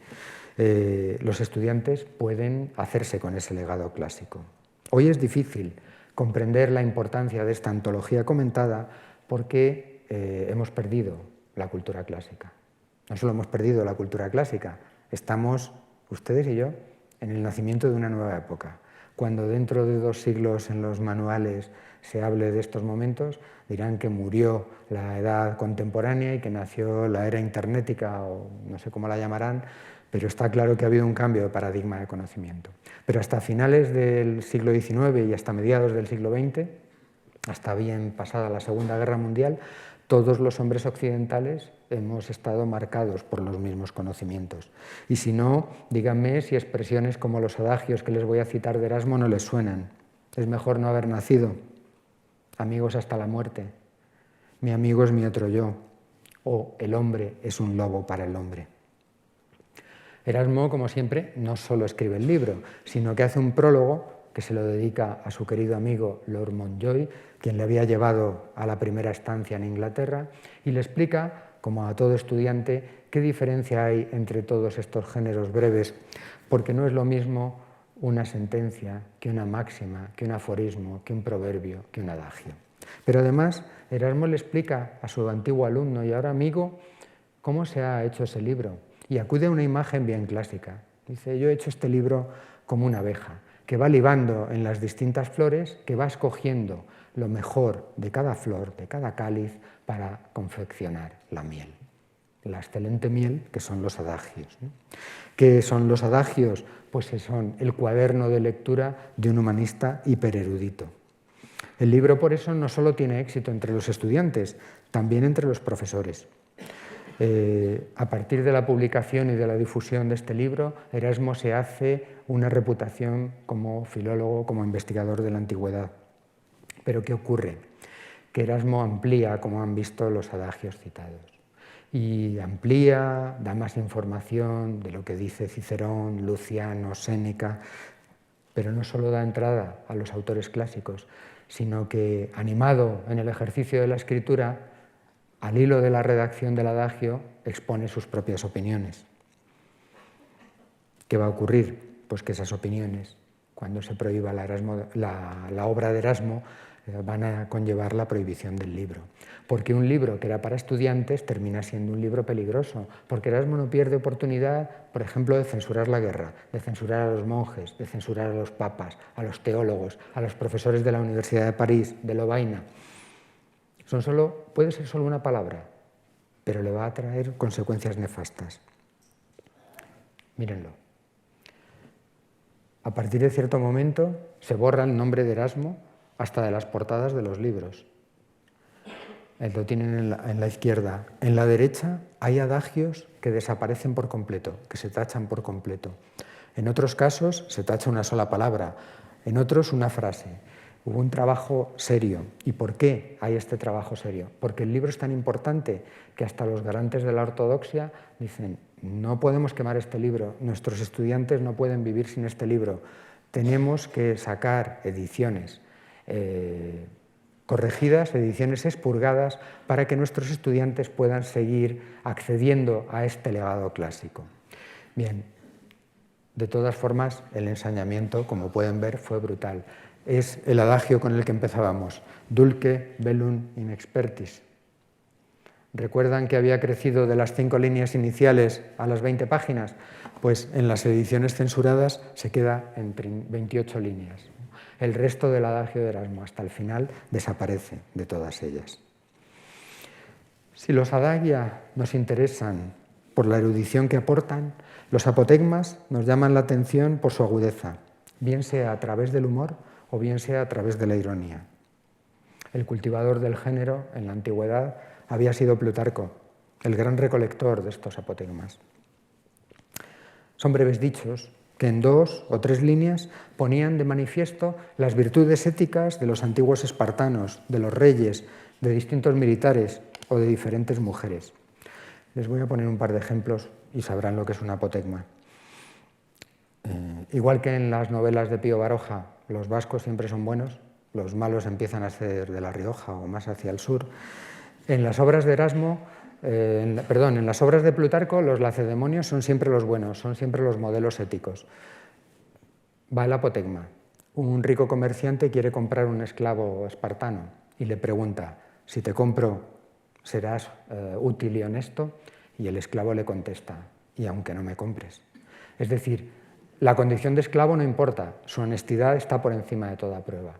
los estudiantes pueden hacerse con ese legado clásico. Hoy es difícil comprender la importancia de esta antología comentada porque hemos perdido la cultura clásica. No solo hemos perdido la cultura clásica, estamos, ustedes y yo, en el nacimiento de una nueva época. Cuando dentro de 2 siglos en los manuales se hable de estos momentos, dirán que murió la edad contemporánea y que nació la era internética, o no sé cómo la llamarán, pero está claro que ha habido un cambio de paradigma de conocimiento. Pero hasta finales del siglo XIX y hasta mediados del siglo XX, hasta bien pasada la Segunda Guerra Mundial, todos los hombres occidentales hemos estado marcados por los mismos conocimientos. Y si no, díganme si expresiones como los adagios que les voy a citar de Erasmo no les suenan. Es mejor no haber nacido. Amigos hasta la muerte. Mi amigo es mi otro yo. O el hombre es un lobo para el hombre. Erasmo, como siempre, no solo escribe el libro, sino que hace un prólogo que se lo dedica a su querido amigo Lord Montjoy, quien le había llevado a la primera estancia en Inglaterra, y le explica, como a todo estudiante, qué diferencia hay entre todos estos géneros breves, porque no es lo mismo una sentencia que una máxima, que un aforismo, que un proverbio, que un adagio. Pero además, Erasmo le explica a su antiguo alumno y ahora amigo cómo se ha hecho ese libro, y acude a una imagen bien clásica. Dice, yo he hecho este libro como una abeja, que va libando en las distintas flores, que va escogiendo lo mejor de cada flor, de cada cáliz, para confeccionar la miel. La excelente miel, que son los adagios, ¿no? ¿Qué son los adagios? Pues son el cuaderno de lectura de un humanista hipererudito. El libro, por eso, no solo tiene éxito entre los estudiantes, también entre los profesores. A partir de la publicación y de la difusión de este libro, Erasmo se hace una reputación como filólogo, como investigador de la antigüedad. Pero ¿qué ocurre? Que Erasmo amplía, como han visto, los adagios citados. Y amplía, da más información de lo que dice Cicerón, Luciano, Séneca, pero no solo da entrada a los autores clásicos, sino que, animado en el ejercicio de la escritura, al hilo de la redacción del adagio, expone sus propias opiniones. ¿Qué va a ocurrir? Pues que esas opiniones, cuando se prohíba la obra de Erasmo, van a conllevar la prohibición del libro. Porque un libro que era para estudiantes termina siendo un libro peligroso, porque Erasmo no pierde oportunidad, por ejemplo, de censurar la guerra, de censurar a los monjes, de censurar a los papas, a los teólogos, a los profesores de la Universidad de París, de Lovaina. Puede ser solo una palabra, pero le va a traer consecuencias nefastas. Mírenlo. A partir de cierto momento se borra el nombre de Erasmo hasta de las portadas de los libros. Lo tienen en la izquierda. En la derecha hay adagios que desaparecen por completo, que se tachan por completo. En otros casos se tacha una sola palabra, en otros una frase. Hubo un trabajo serio. ¿Y por qué hay este trabajo serio? Porque el libro es tan importante que hasta los garantes de la ortodoxia dicen: no podemos quemar este libro, nuestros estudiantes no pueden vivir sin este libro, tenemos que sacar ediciones corregidas, ediciones expurgadas, para que nuestros estudiantes puedan seguir accediendo a este legado clásico. Bien, de todas formas, el ensañamiento, como pueden ver, fue brutal. Es el adagio con el que empezábamos: dulce velum in expertis. ¿Recuerdan que había crecido de las 5 líneas iniciales a las 20 páginas? Pues en las ediciones censuradas se queda en 28 líneas. El resto del adagio de Erasmo hasta el final desaparece de todas ellas. Si los adagia nos interesan por la erudición que aportan, los apotegmas nos llaman la atención por su agudeza, bien sea a través del humor o bien sea a través de la ironía. El cultivador del género en la antigüedad había sido Plutarco, el gran recolector de estos apotegmas. Son breves dichos que en 2 o 3 líneas ponían de manifiesto las virtudes éticas de los antiguos espartanos, de los reyes, de distintos militares o de diferentes mujeres. Les voy a poner un par de ejemplos y sabrán lo que es un apotegma. Igual que en las novelas de Pío Baroja, los vascos siempre son buenos, los malos empiezan a ser de La Rioja o más hacia el sur. En las obras de Erasmo, en las obras de Plutarco, los lacedemonios son siempre los buenos, son siempre los modelos éticos. Va el apotegma. Un rico comerciante quiere comprar un esclavo espartano y le pregunta: si te compro, ¿serás útil y honesto? Y el esclavo le contesta: y aunque no me compres. Es decir, la condición de esclavo no importa, su honestidad está por encima de toda prueba.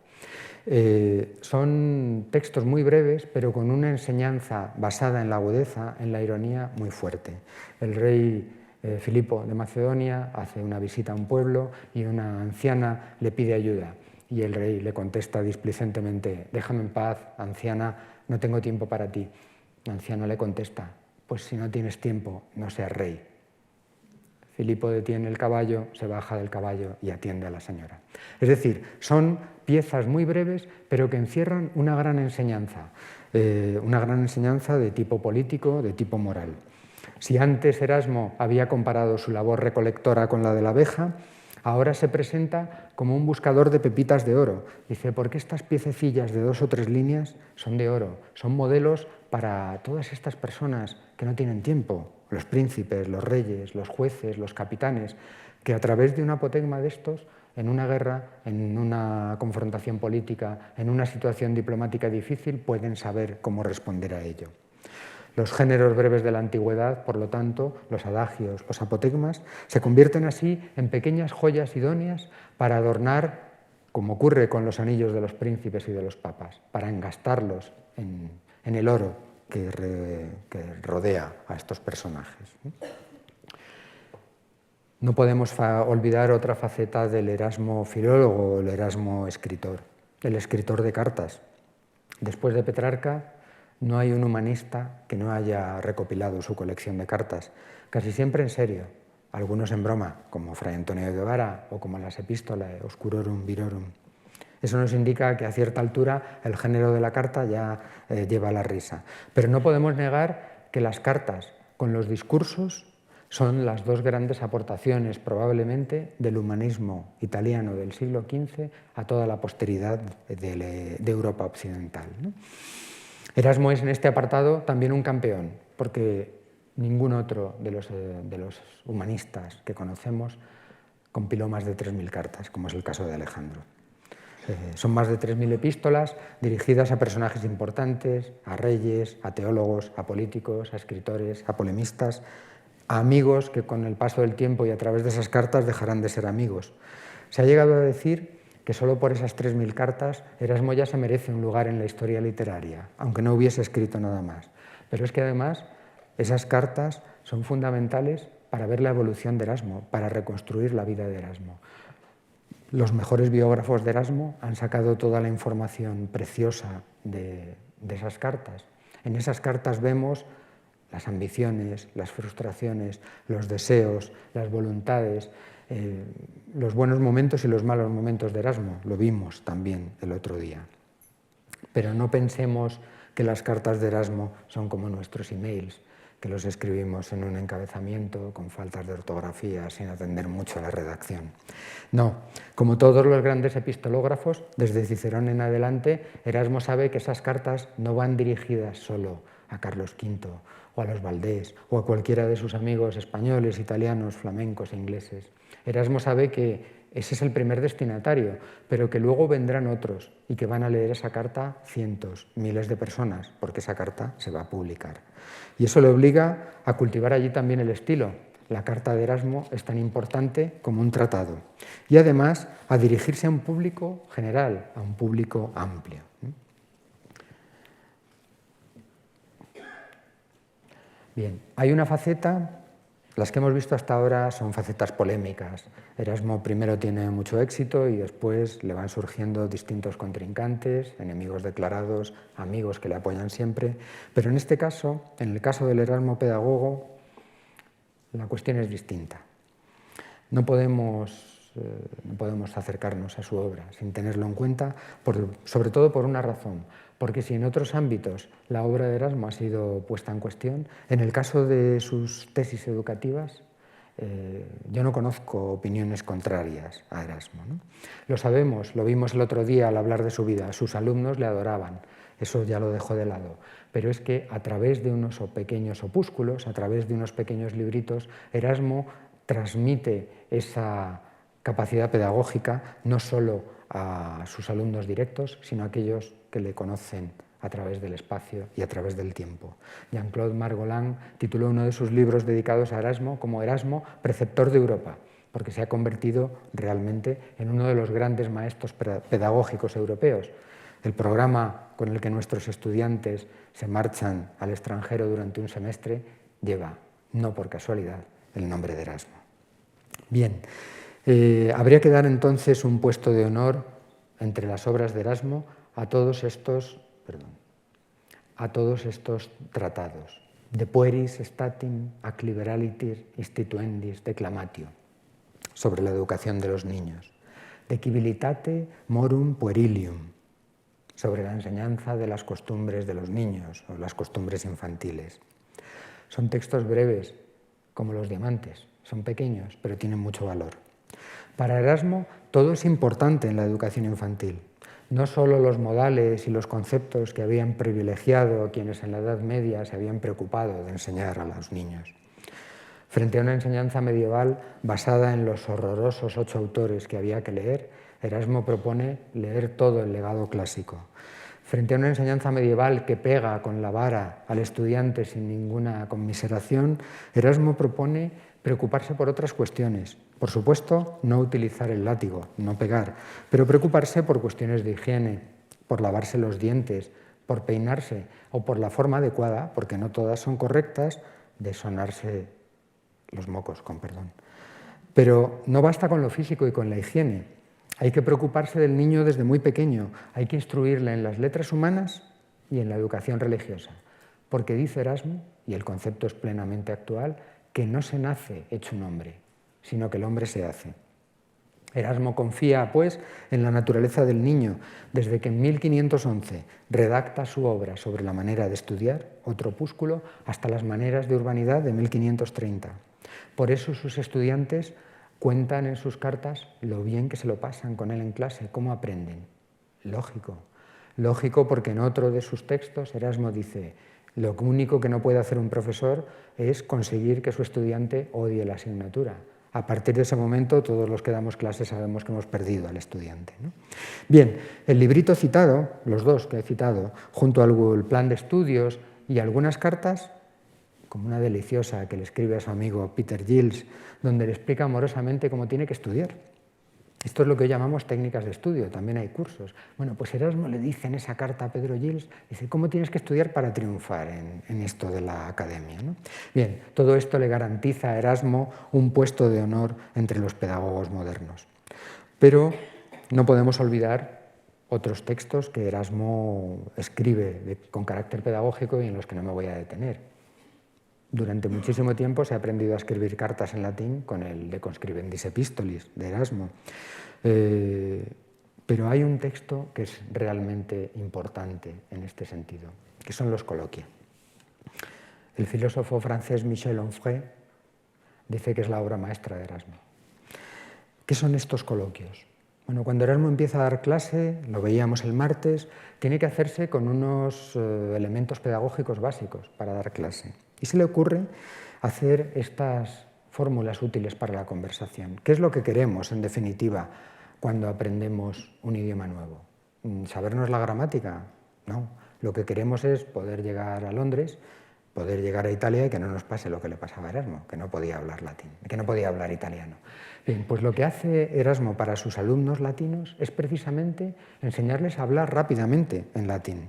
Son textos muy breves, pero con una enseñanza basada en la agudeza, en la ironía, muy fuerte. El rey Filipo de Macedonia hace una visita a un pueblo y una anciana le pide ayuda. Y el rey le contesta displicentemente: déjame en paz, anciana, no tengo tiempo para ti. El anciano le contesta: pues si no tienes tiempo, no seas rey. Filipo detiene el caballo, se baja del caballo y atiende a la señora. Es decir, son piezas muy breves, pero que encierran una gran enseñanza de tipo político, de tipo moral. Si antes Erasmo había comparado su labor recolectora con la de la abeja, ahora se presenta como un buscador de pepitas de oro. Dice: ¿por qué estas piececillas de 2 o 3 líneas son de oro? Son modelos para todas estas personas que no tienen tiempo, los príncipes, los reyes, los jueces, los capitanes, que a través de un apotegma de estos, en una guerra, en una confrontación política, en una situación diplomática difícil, pueden saber cómo responder a ello. Los géneros breves de la antigüedad, por lo tanto, los adagios, los apotegmas, se convierten así en pequeñas joyas idóneas para adornar, como ocurre con los anillos de los príncipes y de los papas, para engastarlos en el oro que rodea a estos personajes. No podemos olvidar otra faceta del Erasmo filólogo, el Erasmo escritor, el escritor de cartas. Después de Petrarca, no hay un humanista que no haya recopilado su colección de cartas, casi siempre en serio, algunos en broma, como Fray Antonio de Guevara o como las Epístolae Oscurorum Virorum. Eso nos indica que a cierta altura el género de la carta ya lleva la risa. Pero no podemos negar que las cartas con los discursos son las 2 grandes aportaciones probablemente del humanismo italiano del siglo XV a toda la posteridad de Europa occidental, ¿no? Erasmo es en este apartado también un campeón, porque ningún otro de los humanistas que conocemos compiló más de 3.000 cartas, como es el caso de Alejandro. Son más de 3.000 epístolas dirigidas a personajes importantes, a reyes, a teólogos, a políticos, a escritores, a polemistas, a amigos que con el paso del tiempo y a través de esas cartas dejarán de ser amigos. Se ha llegado a decir que solo por esas 3.000 cartas Erasmo ya se merece un lugar en la historia literaria, aunque no hubiese escrito nada más. Pero es que además esas cartas son fundamentales para ver la evolución de Erasmo, para reconstruir la vida de Erasmo. Los mejores biógrafos de Erasmo han sacado toda la información preciosa de esas cartas. En esas cartas vemos las ambiciones, las frustraciones, los deseos, las voluntades, los buenos momentos y los malos momentos de Erasmo, lo vimos también el otro día. Pero no pensemos que las cartas de Erasmo son como nuestros emails, que los escribimos en un encabezamiento con faltas de ortografía, sin atender mucho a la redacción. No, como todos los grandes epistológrafos, desde Cicerón en adelante, Erasmo sabe que esas cartas no van dirigidas solo a Carlos V o a los Valdés o a cualquiera de sus amigos españoles, italianos, flamencos e ingleses. Erasmo sabe que ese es el primer destinatario, pero que luego vendrán otros y que van a leer esa carta cientos, miles de personas, porque esa carta se va a publicar. Y eso le obliga a cultivar allí también el estilo. La carta de Erasmo es tan importante como un tratado. Y además a dirigirse a un público general, a un público amplio. Bien, hay una faceta. Las que hemos visto hasta ahora son facetas polémicas. Erasmo primero tiene mucho éxito y después le van surgiendo distintos contrincantes, enemigos declarados, amigos que le apoyan siempre. Pero en este caso, en el caso del Erasmo pedagogo, la cuestión es distinta. No podemos acercarnos a su obra sin tenerlo en cuenta, sobre todo por una razón. Porque si en otros ámbitos la obra de Erasmo ha sido puesta en cuestión, en el caso de sus tesis educativas, yo no conozco opiniones contrarias a Erasmo, ¿no? Lo sabemos, lo vimos el otro día al hablar de su vida, sus alumnos le adoraban, eso ya lo dejó de lado, pero es que a través de unos pequeños opúsculos, a través de unos pequeños libritos, Erasmo transmite esa capacidad pedagógica no solo a sus alumnos directos, sino a aquellos que le conocen a través del espacio y a través del tiempo. Jean-Claude Margolin tituló uno de sus libros dedicados a Erasmo como Erasmo, preceptor de Europa, porque se ha convertido realmente en uno de los grandes maestros pedagógicos europeos. El programa con el que nuestros estudiantes se marchan al extranjero durante un semestre lleva, no por casualidad, el nombre de Erasmo. Bien, habría que dar entonces un puesto de honor entre las obras de Erasmo a todos estos tratados. De pueris statim ac liberalitir instituendis declamatio, sobre la educación de los niños. De civilitate morum puerilium, sobre la enseñanza de las costumbres de los niños o las costumbres infantiles. Son textos breves, como los diamantes, son pequeños, pero tienen mucho valor. Para Erasmo, todo es importante en la educación infantil. No solo los modales y los conceptos que habían privilegiado a quienes en la Edad Media se habían preocupado de enseñar a los niños. Frente a una enseñanza medieval basada en los horrorosos 8 autores que había que leer, Erasmo propone leer todo el legado clásico. Frente a una enseñanza medieval que pega con la vara al estudiante sin ninguna conmiseración, Erasmo propone preocuparse por otras cuestiones. Por supuesto, no utilizar el látigo, no pegar, pero preocuparse por cuestiones de higiene, por lavarse los dientes, por peinarse o por la forma adecuada, porque no todas son correctas, de sonarse los mocos, con perdón. Pero no basta con lo físico y con la higiene. Hay que preocuparse del niño desde muy pequeño. Hay que instruirle en las letras humanas y en la educación religiosa. Porque dice Erasmo, y el concepto es plenamente actual, que no se nace hecho un hombre, sino que el hombre se hace. Erasmo confía, pues, en la naturaleza del niño, desde que en 1511 redacta su obra sobre la manera de estudiar, otro opúsculo, hasta las maneras de urbanidad de 1530. Por eso sus estudiantes cuentan en sus cartas lo bien que se lo pasan con él en clase, cómo aprenden. Lógico. Lógico porque en otro de sus textos Erasmo dice: lo único que no puede hacer un profesor es conseguir que su estudiante odie la asignatura. A partir de ese momento, todos los que damos clases sabemos que hemos perdido al estudiante, ¿no? Bien, el librito citado, los dos que he citado, junto al plan de estudios y algunas cartas, como una deliciosa que le escribe a su amigo Peter Giles, donde le explica amorosamente cómo tiene que estudiar. Esto es lo que llamamos técnicas de estudio, también hay cursos. Bueno, pues Erasmo le dice en esa carta a Pedro Giles, dice, ¿cómo tienes que estudiar para triunfar en esto de la academia, ¿no? Bien, todo esto le garantiza a Erasmo un puesto de honor entre los pedagogos modernos. Pero no podemos olvidar otros textos que Erasmo escribe con carácter pedagógico y en los que no me voy a detener. Durante muchísimo tiempo se ha aprendido a escribir cartas en latín con el De Conscribendis Epistolis de Erasmo. Pero hay un texto que es realmente importante en este sentido, que son los coloquia. El filósofo francés Michel Onfray dice que es la obra maestra de Erasmo. ¿Qué son estos coloquios? Bueno, cuando Erasmo empieza a dar clase, lo veíamos el martes, tiene que hacerse con unos elementos pedagógicos básicos para dar clase. Y se le ocurre hacer estas fórmulas útiles para la conversación. ¿Qué es lo que queremos, en definitiva, cuando aprendemos un idioma nuevo? ¿Sabernos la gramática? No. Lo que queremos es poder llegar a Londres, poder llegar a Italia y que no nos pase lo que le pasaba a Erasmo, que no podía hablar latín, que no podía hablar italiano. Bien, pues lo que hace Erasmo para sus alumnos latinos es precisamente enseñarles a hablar rápidamente en latín.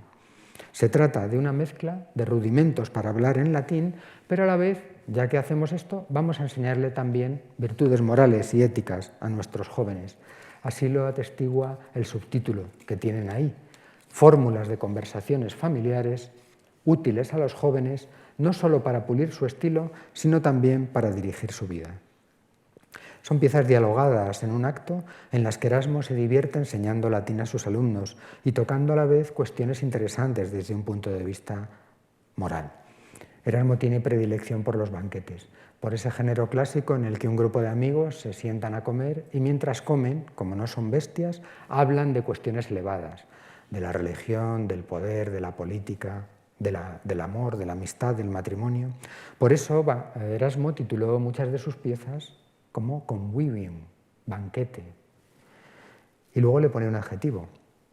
Se trata de una mezcla de rudimentos para hablar en latín, pero a la vez, ya que hacemos esto, vamos a enseñarle también virtudes morales y éticas a nuestros jóvenes. Así lo atestigua el subtítulo que tienen ahí: Fórmulas de conversaciones familiares útiles a los jóvenes, no solo para pulir su estilo, sino también para dirigir su vida. Son piezas dialogadas en un acto en las que Erasmo se divierte enseñando latín a sus alumnos y tocando a la vez cuestiones interesantes desde un punto de vista moral. Erasmo tiene predilección por los banquetes, por ese género clásico en el que un grupo de amigos se sientan a comer y mientras comen, como no son bestias, hablan de cuestiones elevadas, de la religión, del poder, de la política, del amor, de la amistad, del matrimonio. Por eso Erasmo tituló muchas de sus piezas como convivium, banquete. Y luego le pone un adjetivo,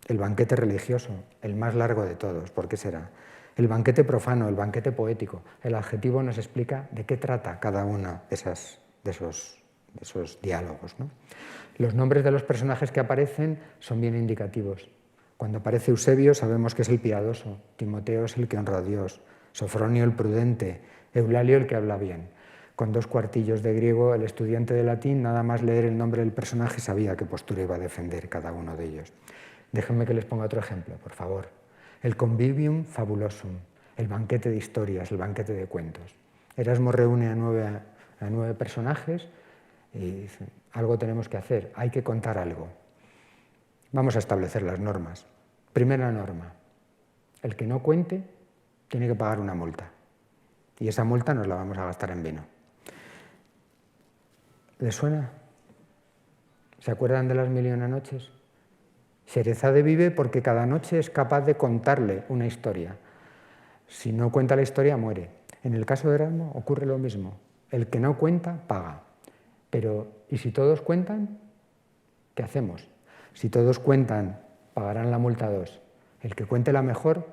el banquete religioso, el más largo de todos. ¿Por qué será? El banquete profano, el banquete poético. El adjetivo nos explica de qué trata cada uno de esos diálogos, ¿no? Los nombres de los personajes que aparecen son bien indicativos. Cuando aparece Eusebio sabemos que es el piadoso, Timoteo es el que honra a Dios, Sofronio el prudente, Eulalio el que habla bien. Con 2 cuartillos de griego, el estudiante de latín, nada más leer el nombre del personaje, sabía qué postura iba a defender cada uno de ellos. Déjenme que les ponga otro ejemplo, por favor. El convivium fabulosum, el banquete de historias, el banquete de cuentos. Erasmo reúne a 9 personajes y dice, algo tenemos que hacer, hay que contar algo. Vamos a establecer las normas. Primera norma, el que no cuente tiene que pagar una multa. Y esa multa nos la vamos a gastar en vino. ¿Les suena? ¿Se acuerdan de las 1000 y una noches? Sherezade vive porque cada noche es capaz de contarle una historia. Si no cuenta la historia, muere. En el caso de Erasmo ocurre lo mismo. El que no cuenta, paga. Pero, ¿y si todos cuentan? ¿Qué hacemos? Si todos cuentan, pagarán la multa 2. El que cuente la mejor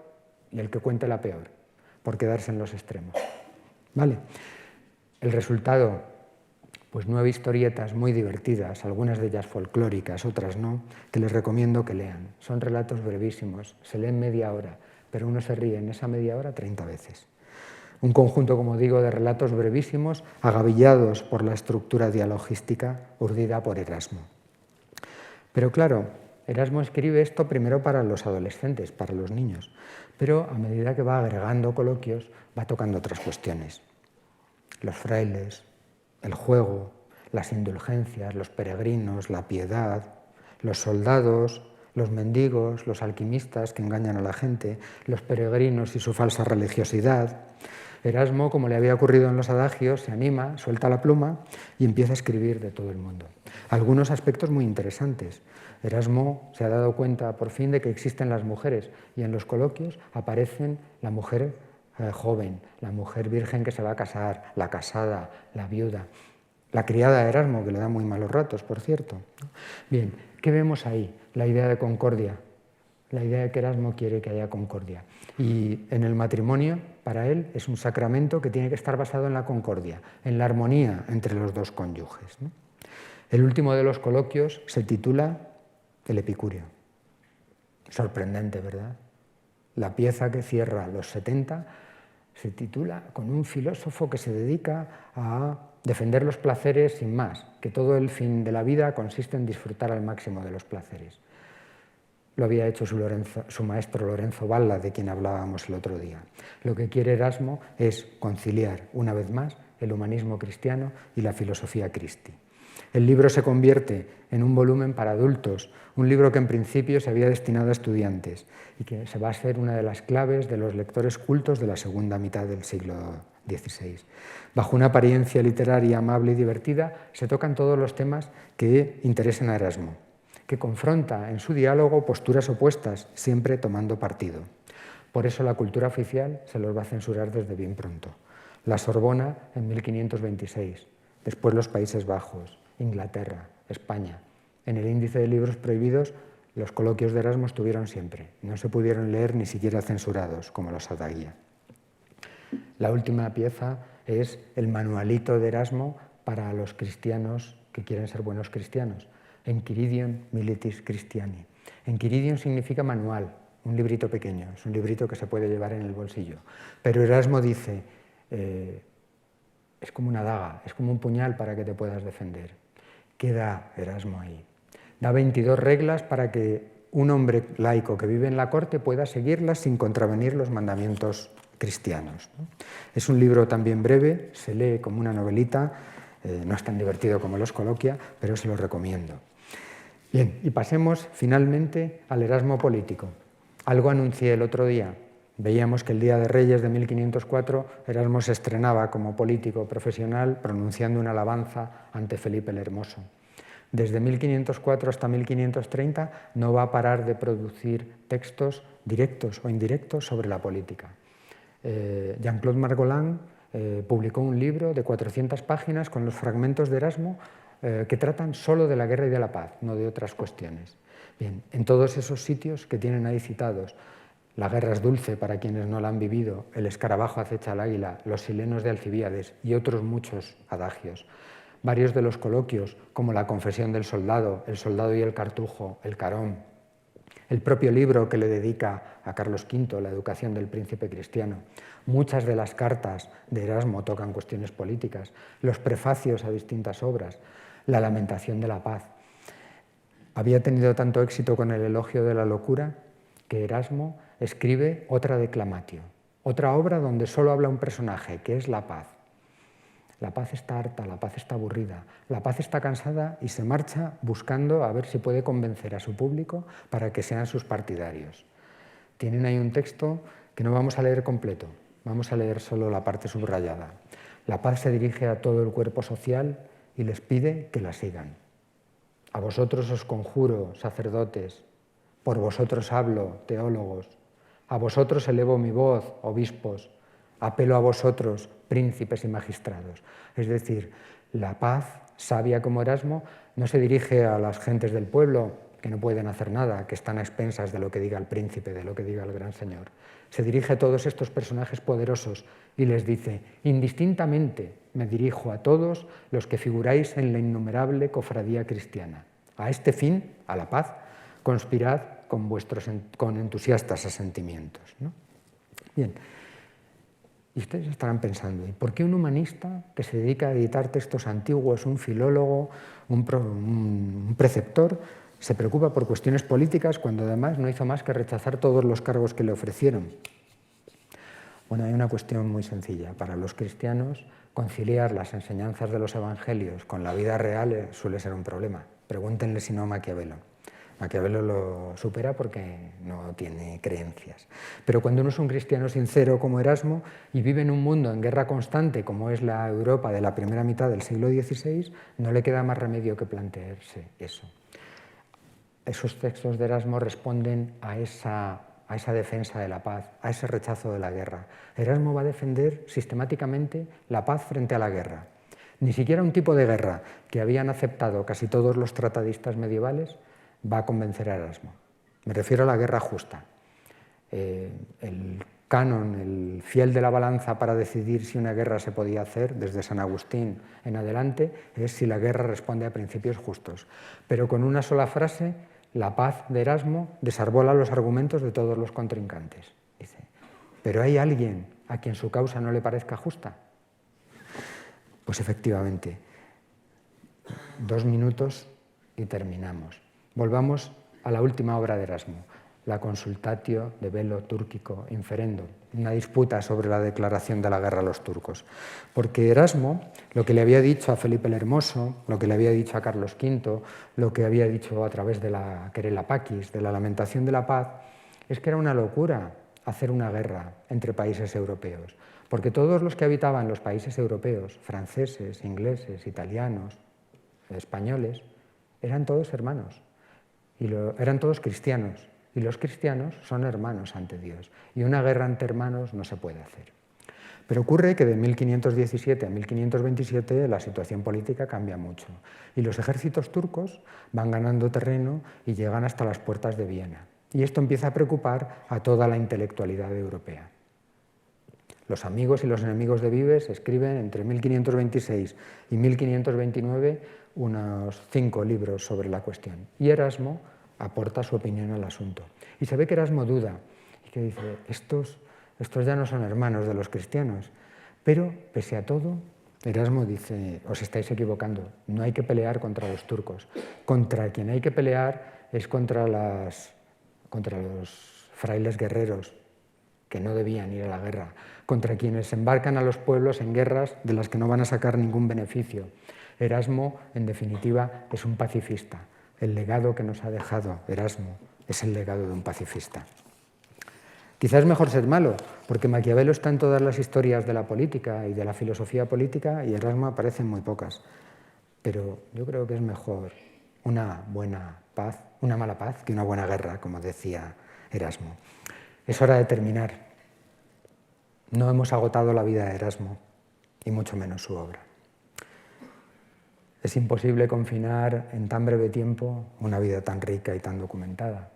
y el que cuente la peor, por quedarse en los extremos. ¿Vale? El resultado, pues 9 historietas muy divertidas, algunas de ellas folclóricas, otras no, que les recomiendo que lean. Son relatos brevísimos, se leen media hora, pero uno se ríe en esa media hora 30 veces. Un conjunto, como digo, de relatos brevísimos, agavillados por la estructura dialogística urdida por Erasmo. Pero claro, Erasmo escribe esto primero para los adolescentes, para los niños, pero a medida que va agregando coloquios, va tocando otras cuestiones. Los frailes, el juego, las indulgencias, los peregrinos, la piedad, los soldados, los mendigos, los alquimistas que engañan a la gente, los peregrinos y su falsa religiosidad. Erasmo, como le había ocurrido en los adagios, se anima, suelta la pluma y empieza a escribir de todo el mundo. Algunos aspectos muy interesantes. Erasmo se ha dado cuenta por fin de que existen las mujeres y en los coloquios aparecen la mujer joven, la mujer virgen que se va a casar, la casada, la viuda, la criada de Erasmo, que le da muy malos ratos, por cierto. Bien, ¿qué vemos ahí? La idea de concordia, la idea de que Erasmo quiere que haya concordia. Y en el matrimonio, para él, es un sacramento que tiene que estar basado en la concordia, en la armonía entre los dos cónyuges, ¿no? El último de los coloquios se titula El Epicúreo. Sorprendente, ¿verdad? La pieza que cierra los 70 se titula con un filósofo que se dedica a defender los placeres sin más, que todo el fin de la vida consiste en disfrutar al máximo de los placeres. lo había hecho su maestro Lorenzo Valla, de quien hablábamos el otro día. Lo que quiere Erasmo es conciliar, una vez más, el humanismo cristiano y la filosofía Christi. El libro se convierte en un volumen para adultos, un libro que en principio se había destinado a estudiantes y que se va a ser una de las claves de los lectores cultos de la segunda mitad del siglo XVI. Bajo una apariencia literaria amable y divertida, se tocan todos los temas que interesan a Erasmo, que confronta en su diálogo posturas opuestas, siempre tomando partido. Por eso la cultura oficial se los va a censurar desde bien pronto. La Sorbona en 1526, después los Países Bajos, Inglaterra, España. En el índice de libros prohibidos, los coloquios de Erasmo estuvieron siempre. No se pudieron leer ni siquiera censurados, como los Adagia. La última pieza es el manualito de Erasmo para los cristianos que quieren ser buenos cristianos. Enchiridion Militis Christiani. Enchiridion significa manual, un librito pequeño, es un librito que se puede llevar en el bolsillo. Pero Erasmo dice, es como una daga, es como un puñal para que te puedas defender. ¿Qué da Erasmo ahí? Da 22 reglas para que un hombre laico que vive en la corte pueda seguirlas sin contravenir los mandamientos cristianos. Es un libro también breve, se lee como una novelita, no es tan divertido como los Coloquia, pero se los recomiendo. Bien, y pasemos finalmente al Erasmo político. Algo anuncié el otro día. Veíamos que el Día de Reyes de 1504 Erasmo se estrenaba como político profesional pronunciando una alabanza ante Felipe el Hermoso. Desde 1504 hasta 1530 no va a parar de producir textos directos o indirectos sobre la política. Jean-Claude Margolin publicó un libro de 400 páginas con los fragmentos de Erasmo que tratan solo de la guerra y de la paz, no de otras cuestiones. Bien, en todos esos sitios que tienen ahí citados, la guerra es dulce para quienes no la han vivido, el escarabajo acecha al águila, los silenos de Alcibíades y otros muchos adagios. Varios de los coloquios, como la confesión del soldado, el soldado y el cartujo, el carón, el propio libro que le dedica a Carlos V, La educación del príncipe cristiano. Muchas de las cartas de Erasmo tocan cuestiones políticas, los prefacios a distintas obras, la lamentación de la paz. Había tenido tanto éxito con el elogio de la locura que Erasmo escribe otra Declamatio, otra obra donde solo habla un personaje, que es la paz. La paz está harta, la paz está aburrida, la paz está cansada y se marcha buscando a ver si puede convencer a su público para que sean sus partidarios. Tienen ahí un texto que no vamos a leer completo, vamos a leer solo la parte subrayada. La paz se dirige a todo el cuerpo social y les pide que la sigan. A vosotros os conjuro, sacerdotes, por vosotros hablo, teólogos, a vosotros elevo mi voz, obispos, apelo a vosotros, príncipes y magistrados. Es decir, la paz, sabia como Erasmo, no se dirige a las gentes del pueblo, que no pueden hacer nada, que están a expensas de lo que diga el príncipe, de lo que diga el gran señor. Se dirige a todos estos personajes poderosos y les dice, indistintamente me dirijo a todos los que figuráis en la innumerable cofradía cristiana. A este fin, a la paz, conspirad con entusiastas asentimientos, ¿no? Bien. Y ustedes estarán pensando, ¿y por qué un humanista que se dedica a editar textos antiguos, un filólogo, un preceptor, se preocupa por cuestiones políticas cuando además no hizo más que rechazar todos los cargos que le ofrecieron? Bueno, hay una cuestión muy sencilla. Para los cristianos, conciliar las enseñanzas de los evangelios con la vida real suele ser un problema. Pregúntenle si no a Maquiavelo. Maquiavelo lo supera porque no tiene creencias. Pero cuando uno es un cristiano sincero como Erasmo y vive en un mundo en guerra constante como es la Europa de la primera mitad del siglo XVI, no le queda más remedio que plantearse eso. Esos textos de Erasmo responden a esa defensa de la paz, a ese rechazo de la guerra. Erasmo va a defender sistemáticamente la paz frente a la guerra. Ni siquiera un tipo de guerra que habían aceptado casi todos los tratadistas medievales va a convencer a Erasmo. Me refiero a la guerra justa. El canon, el fiel de la balanza para decidir si una guerra se podía hacer, desde San Agustín en adelante, es si la guerra responde a principios justos. Pero con una sola frase, la paz de Erasmo desarbola los argumentos de todos los contrincantes. Dice, ¿pero hay alguien a quien su causa no le parezca justa? Pues efectivamente, 2 minutos y terminamos. Volvamos a la última obra de Erasmo, la Consultatio de Bello Turcico Inferendo, una disputa sobre la declaración de la guerra a los turcos. Porque Erasmo, lo que le había dicho a Felipe el Hermoso, lo que le había dicho a Carlos V, lo que había dicho a través de la Querela Pacis, de la Lamentación de la Paz, es que era una locura hacer una guerra entre países europeos. Porque todos los que habitaban los países europeos, franceses, ingleses, italianos, españoles, eran todos hermanos, y eran todos cristianos. Y los cristianos son hermanos ante Dios. Y una guerra entre hermanos no se puede hacer. Pero ocurre que de 1517 a 1527 la situación política cambia mucho. Y los ejércitos turcos van ganando terreno y llegan hasta las puertas de Viena. Y esto empieza a preocupar a toda la intelectualidad europea. Los amigos y los enemigos de Vives escriben entre 1526 y 1529 unos 5 libros sobre la cuestión. Y Erasmo aporta su opinión al asunto. Y se ve que Erasmo duda y que dice, estos ya no son hermanos de los cristianos. Pero, pese a todo, Erasmo dice, os estáis equivocando, no hay que pelear contra los turcos. Contra quien hay que pelear es contra los frailes guerreros, que no debían ir a la guerra, contra quienes embarcan a los pueblos en guerras de las que no van a sacar ningún beneficio. Erasmo, en definitiva, es un pacifista. El legado que nos ha dejado Erasmo es el legado de un pacifista. Quizás es mejor ser malo, porque Maquiavelo está en todas las historias de la política y de la filosofía política y Erasmo aparece en muy pocas. Pero yo creo que es mejor una buena paz, una mala paz, que una buena guerra, como decía Erasmo. Es hora de terminar. No hemos agotado la vida de Erasmo, y mucho menos su obra. Es imposible confinar en tan breve tiempo una vida tan rica y tan documentada.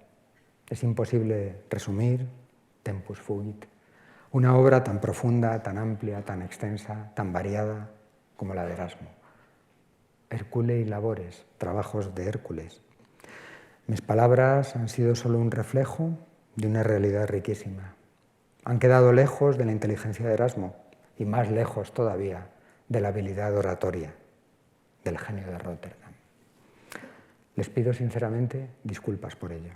Es imposible resumir, tempus fugit, una obra tan profunda, tan amplia, tan extensa, tan variada como la de Erasmo. Hercule y labores, trabajos de Hércules. Mis palabras han sido solo un reflejo de una realidad riquísima. Han quedado lejos de la inteligencia de Erasmo y más lejos todavía de la habilidad oratoria del genio de Róterdam. Les pido sinceramente disculpas por ello.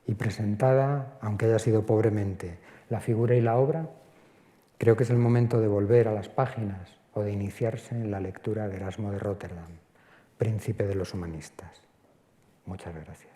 Y presentada, aunque haya sido pobremente, la figura y la obra, creo que es el momento de volver a las páginas o de iniciarse en la lectura de Erasmo de Róterdam, príncipe de los humanistas. Muchas gracias.